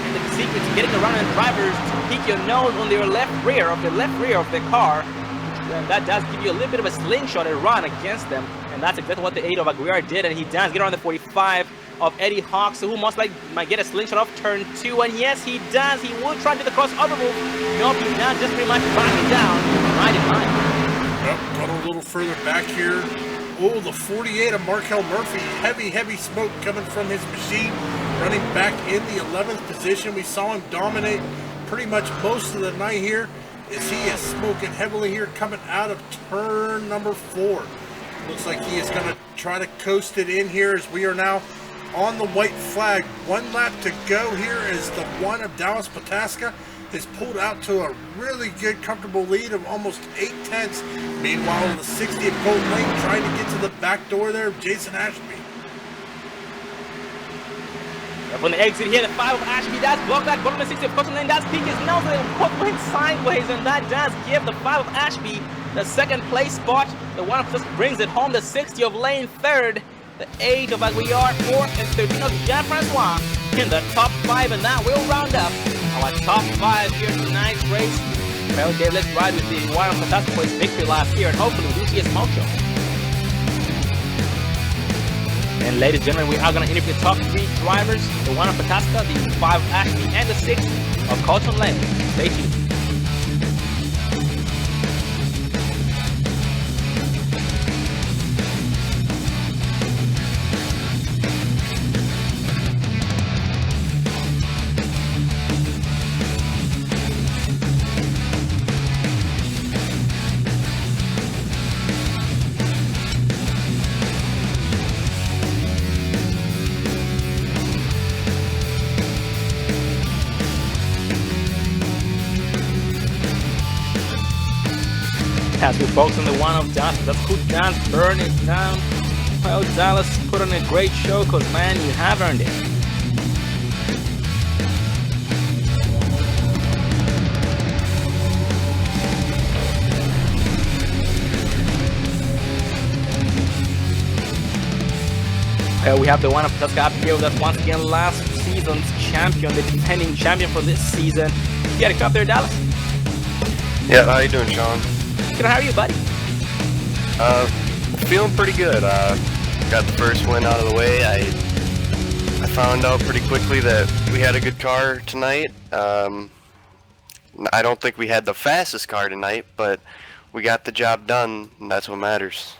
And the secret to getting around and drivers to peek your nose on their left rear of the car. And that does give you a little bit of a slingshot and run against them. And that's exactly what the 8 of Aguiar did. And he does get around the 45 of Eddie Hawks, who most likely might get a slingshot off turn 2, and yes, he does. He will try to do the crossover move. Nope, he's now just pretty much backing down right in line. Yep, got a little further back here. Oh, the 48 of Markel Murphy. Heavy smoke coming from his machine. Running back in the 11th position. We saw him dominate pretty much most of the night here, as he is smoking heavily here coming out of turn number 4. Looks like he is going to try to coast it in here, as we are now on the white flag. 1 lap to go here, as the 1 of Dallas Protaska is pulled out to a really good, comfortable lead of almost 8 tenths. Meanwhile, the 60 of Golden Lane trying to get to the back door there of Jason Ashby. Up on the exit here, the 5 of Ashby does block that bottom of 60 of Golden Lane, does peek his nose, and both went sideways, and that does give the 5 of Ashby the second place spot. The 1 of Protaska brings it home, the 60 of Lane 3rd. The 8 of Aguiar 4th, and 13 of Jean-Francois in the top 5, and that will round up our top 5 here in tonight's race. Well, Dave, let's ride with the 1 of Protaska for his victory last year, and hopefully we'll see a smoke show. And ladies and gentlemen, we are going to interview the top 3 drivers: the 1 of Protaska, the 5 of Ashby, and the 6 of Colton Lane. Stay tuned. As we focus on the 1 of Dallas, let's put Dallas, burn it down. Well, Dallas put on a great show, because man, you have earned it. We have the 1 of Protaska up here with us once again, last season's champion, the defending champion for this season. You got a cup there, Dallas? Yeah, how you doing, Sean? Good, how are you, buddy? Feeling pretty good. Got the first win out of the way. I found out pretty quickly that we had a good car tonight. I don't think we had the fastest car tonight, but we got the job done, and that's what matters.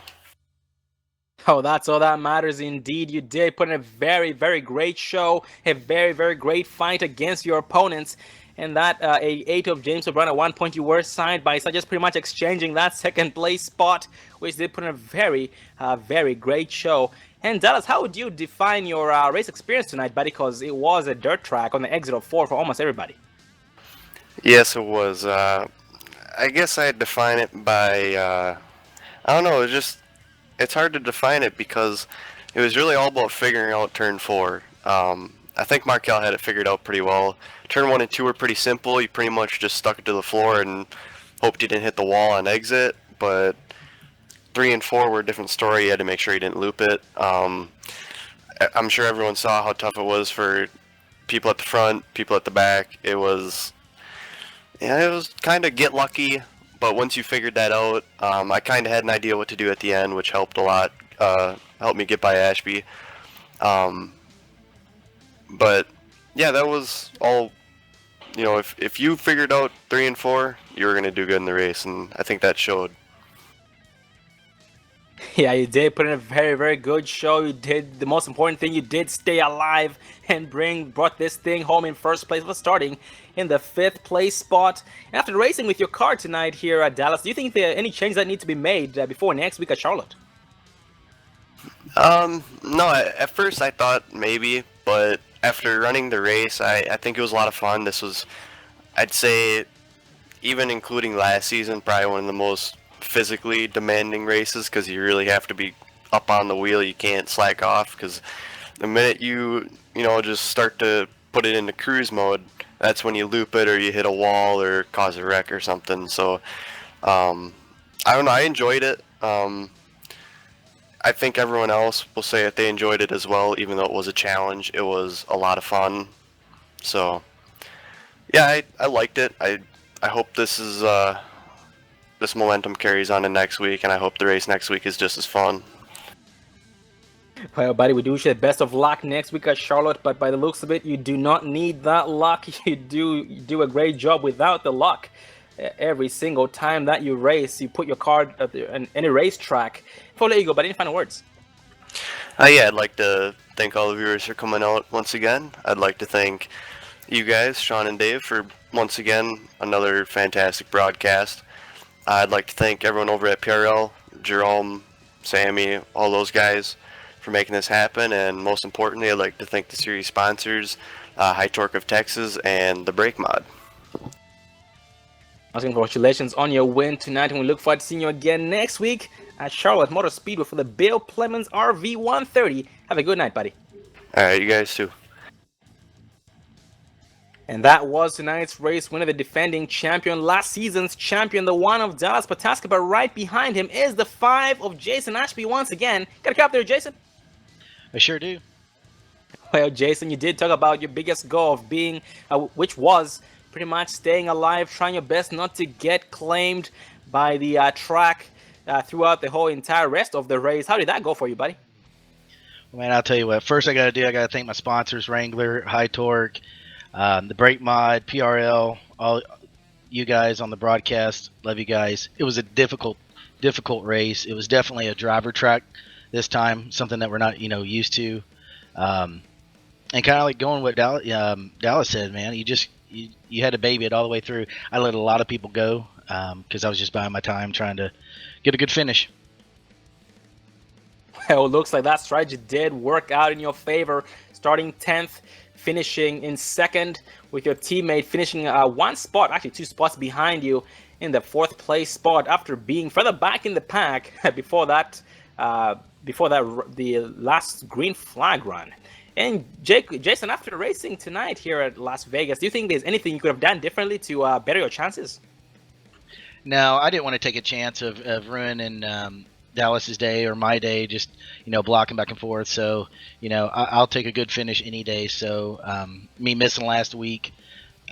Oh, that's all that matters indeed. You did put in a very great show, a very great fight against your opponents. And that a 8 of James O'Brien, at one point you were side by side, just pretty much exchanging that second place spot, which did put in a very great show. And Dallas, how would you define your race experience tonight, buddy? Because it was a dirt track on the exit of 4 for almost everybody. Yes, it was. I guess I'd define it by, I don't know, it's hard to define it, because it was really all about figuring out turn 4. I think Markel had it figured out pretty well. Turn 1 and 2 were pretty simple. You pretty much just stuck it to the floor and hoped you didn't hit the wall on exit. But 3 and 4 were a different story. You had to make sure you didn't loop it. I'm sure everyone saw how tough it was for people at the front, people at the back. It was Yeah, it was kind of get lucky, but once you figured that out, I kind of had an idea what to do at the end, which helped a lot. Helped me get by Ashby. Um, but yeah, that was all. You know, if you figured out 3 and 4, you were gonna do good in the race, and I think that showed. Yeah, you did put in a very, very good show. You did the most important thing. You did stay alive and brought this thing home in first place. Was starting in the 5th place spot. And after racing with your car tonight here at Dallas, do you think there are any changes that need to be made before next week at Charlotte? No, at first I thought maybe, but after running the race, I think it was a lot of fun. This was, I'd say, even including last season, probably one of the most physically demanding races because you really have to be up on the wheel. You can't slack off because the minute you know, just start to put it into cruise mode, that's when you loop it or you hit a wall or cause a wreck or something. So, I don't know. I enjoyed it. I think everyone else will say that they enjoyed it as well, even though it was a challenge. It was a lot of fun. So, yeah, I liked it. I hope this momentum carries on to next week, and I hope the race next week is just as fun. Well, buddy, we do wish you the best of luck next week at Charlotte, but by the looks of it, you do not need that luck. You do a great job without the luck. Every single time that you race, you put your car at any racetrack. Before I let you go, but any final words? Yeah, I'd like to thank all the viewers for coming out once again. I'd like to thank you guys, Sean and Dave, for once again another fantastic broadcast. I'd like to thank everyone over at PRL, Jerome, Sammy, all those guys for making this happen, and most importantly, I'd like to thank the series sponsors, High Torque of Texas and the Brake Mod. Congratulations on your win tonight, and we look forward to seeing you again next week at Charlotte Motor Speedway for the Bill Clemens RV 130. Have a good night, buddy. All right, you guys too. And that was tonight's race winner, the defending champion, last season's champion, the 1 of Dallas Pataska. But right behind him is the 5 of Jason Ashby once again. Got a clap there, Jason? I sure do. Well, Jason, you did talk about your biggest goal of being, which was pretty much staying alive, trying your best not to get claimed by the track throughout the whole entire rest of the race. How did that go for you, buddy? Man, I'll tell you what. First, I got to thank my sponsors: Wrangler, High Torque, the Brake Mod, PRL, all you guys on the broadcast. Love you guys. It was a difficult race. It was definitely a driver track this time, something that we're not, used to. And kind of like going what Dallas said, man. You had to baby it all the way through. I let a lot of people go because I was just buying my time trying to get a good finish. Well, it looks like that strategy did work out in your favor, starting 10th, finishing in 2nd, with your teammate finishing 1 spot, actually 2 spots behind you in the 4th place spot after being further back in the pack before that the last green flag run. And Jason, after racing tonight here at Las Vegas, do you think there's anything you could have done differently to better your chances? No, I didn't want to take a chance of ruining Dallas's day or my day, just blocking back and forth. So I'll take a good finish any day. So me missing last week,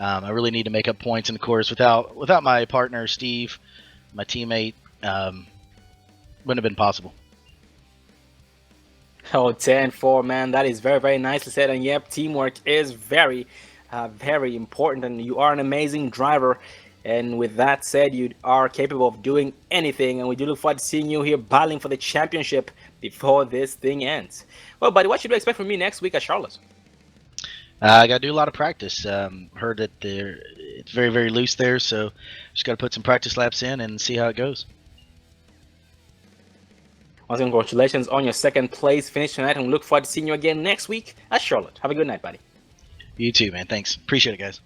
I really need to make up points. And of course, without my partner Steve, my teammate, wouldn't have been possible. Oh, 10-4, man. That is very, very nicely said. And yep, teamwork is very, very important. And you are an amazing driver. And with that said, you are capable of doing anything. And we do look forward to seeing you here battling for the championship before this thing ends. Well, buddy, what should we expect from me next week at Charlotte? I got to do a lot of practice. Heard that it's very, very loose there. So just got to put some practice laps in and see how it goes. Once again, congratulations on your 2nd place finish tonight, and we look forward to seeing you again next week at Charlotte. Have a good night, buddy. You too, man. Thanks. Appreciate it, guys.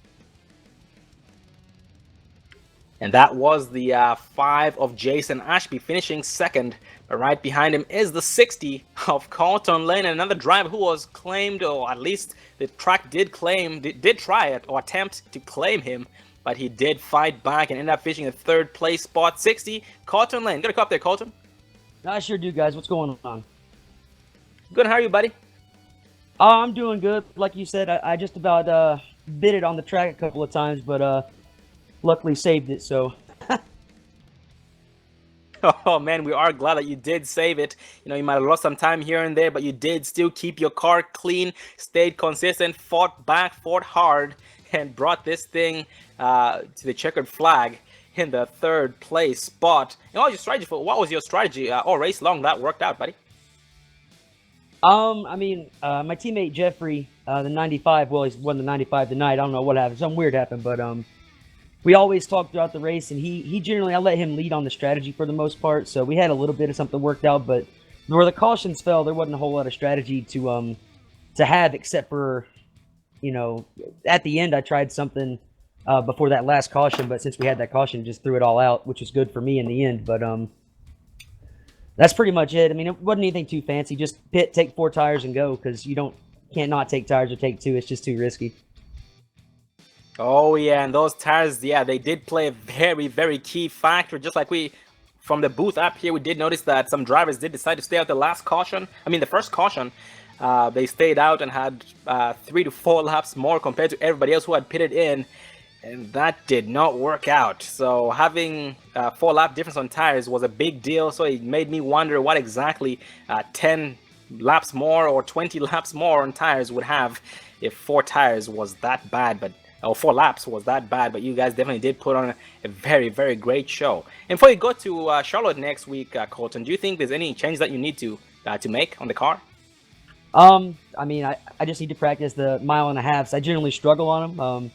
And that was the 5 of Jason Ashby finishing 2nd. But right behind him is the 60 of Carlton Lane, another driver who was claimed, or at least the track did try it or attempt to claim him. But he did fight back and ended up finishing the 3rd place spot. 60, Carlton Lane. Got a cup there, Carlton? I sure do, guys. What's going on? Good. How are you, buddy? I'm doing good. Like you said, I just about bit it on the track a couple of times, but luckily saved it. So Oh man, we are glad that you did save it. You know, you might have lost some time here and there, but you did still keep your car clean, stayed consistent, fought back, fought hard, and brought this thing to the checkered flag in the third place spot. And what was your strategy all race long that worked out, buddy? I mean, my teammate Jeffrey, the 95. Well, he's won the 95 tonight. I don't know what happened. Something weird happened, but we always talk throughout the race, and he generally, I let him lead on the strategy for the most part. So we had a little bit of something worked out, but where the cautions fell, there wasn't a whole lot of strategy to have, except for, you know, at the end I tried something before that last caution, but since we had that caution, just threw it all out, which was good for me in the end. But that's pretty much it. I mean, it wasn't anything too fancy. Just pit, take 4 tires, and go, because can't not take tires or take 2. It's just too risky. Oh yeah, and those tires, yeah, they did play a very, very key factor. Just like from the booth up here, we did notice that some drivers did decide to stay out the first caution. They stayed out and had 3 to 4 laps more compared to everybody else who had pitted in, and that did not work out. So having 4 lap difference on tires was a big deal. So it made me wonder what exactly 10 laps more or 20 laps more on tires would have if 4 tires was that bad, or 4 laps was that bad. But you guys definitely did put on a very, very great show. And before you go to Charlotte next week, Colton, do you think there's any change that you need to make on the car? I mean, I just need to practice the 1.5 miles. I generally struggle on them.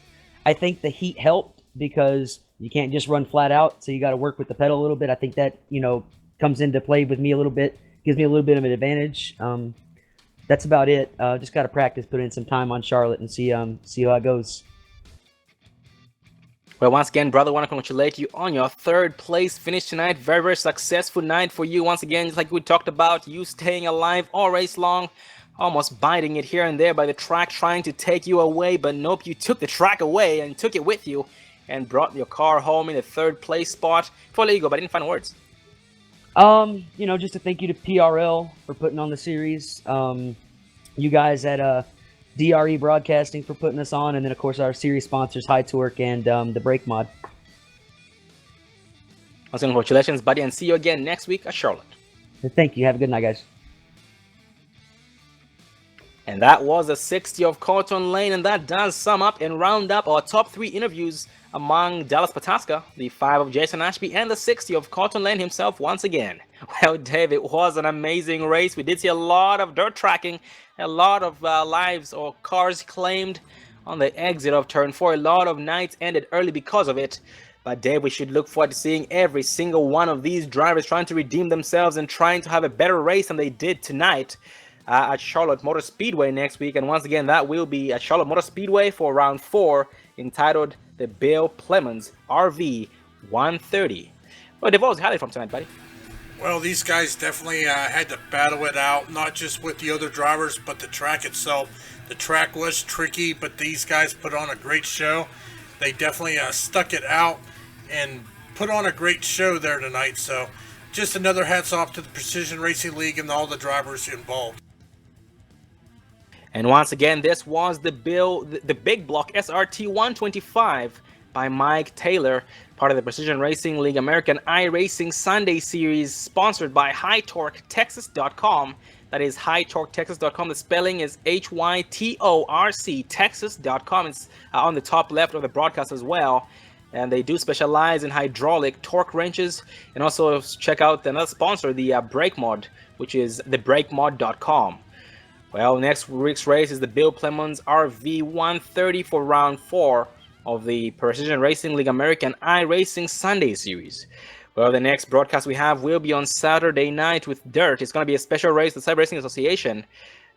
I think the heat helped because you can't just run flat out, so you got to work with the pedal a little bit. I think that, comes into play with me a little bit, gives me a little bit of an advantage. That's about it. Just got to practice, put in some time on Charlotte, and see how it goes. Well, once again, brother, I want to congratulate you on your 3rd place finish tonight. Very, very successful night for you. Once again, just like we talked about, you staying alive all race long, almost biting it here and there by the track, trying to take you away. But nope, you took the track away and took it with you and brought your car home in the 3rd place spot. Before I let you go, but any final words? Just a thank you to PRL for putting on the series. You guys at DRE Broadcasting for putting us on, and then of course our series sponsors High Torque and the Brake Mod. Once again, congratulations, buddy, and see you again next week at Charlotte. Thank you. Have a good night, guys. And that was the 60 of Colton Lane, and that does sum up and round up our top 3 interviews among Dallas Pataska, the 5 of Jason Ashby, and the 60 of Colton Lane himself once again. Well, Dave, it was an amazing race. We did see a lot of dirt tracking, a lot of lives or cars claimed on the exit of Turn 4. A lot of nights ended early because of it. But Dave, we should look forward to seeing every single one of these drivers trying to redeem themselves and trying to have a better race than they did tonight at Charlotte Motor Speedway next week. And once again, that will be at Charlotte Motor Speedway for round 4, entitled the Bill Clemens RV 130. Well, Dave, what was the highlight from tonight, buddy? Well, these guys definitely had to battle it out, not just with the other drivers, but the track itself. The track was tricky, but these guys put on a great show. They definitely stuck it out and put on a great show there tonight. So just another hats off to the Precision Racing League and all the drivers involved. And once again, this was the Big Block SRT 125 by Mike Taylor, part of the Precision Racing League American iRacing Sunday Series, sponsored by HighTorqueTexas.com. That is HighTorqueTexas.com. The spelling is HYTORC, Texas.com. It's on the top left of the broadcast as well. And they do specialize in hydraulic torque wrenches. And also check out another sponsor, the Brake Mod, which is thebrakemod.com. Well, next week's race is the Bill Clemens RV 130 for round 4 of the Precision Racing League American iRacing Sunday Series. Well, the next broadcast we have will be on Saturday night with dirt. It's going to be a special race, the Cyber Racing Association.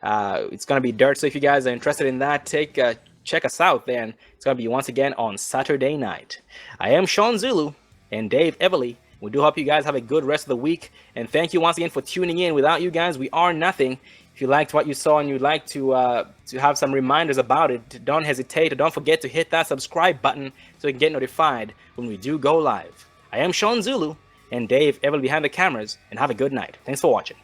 It's going to be dirt, so if you guys are interested in that, check us out then. It's going to be once again on Saturday night. I am Sean Zulu and Dave Everly. We do hope you guys have a good rest of the week, and thank you once again for tuning in. Without you guys, we are nothing. If you liked what you saw and you'd like to have some reminders about it, don't hesitate or don't forget to hit that subscribe button so you can get notified when we do go live. I am Sean Zulu and Dave Everly behind the cameras, and have a good night. Thanks for watching.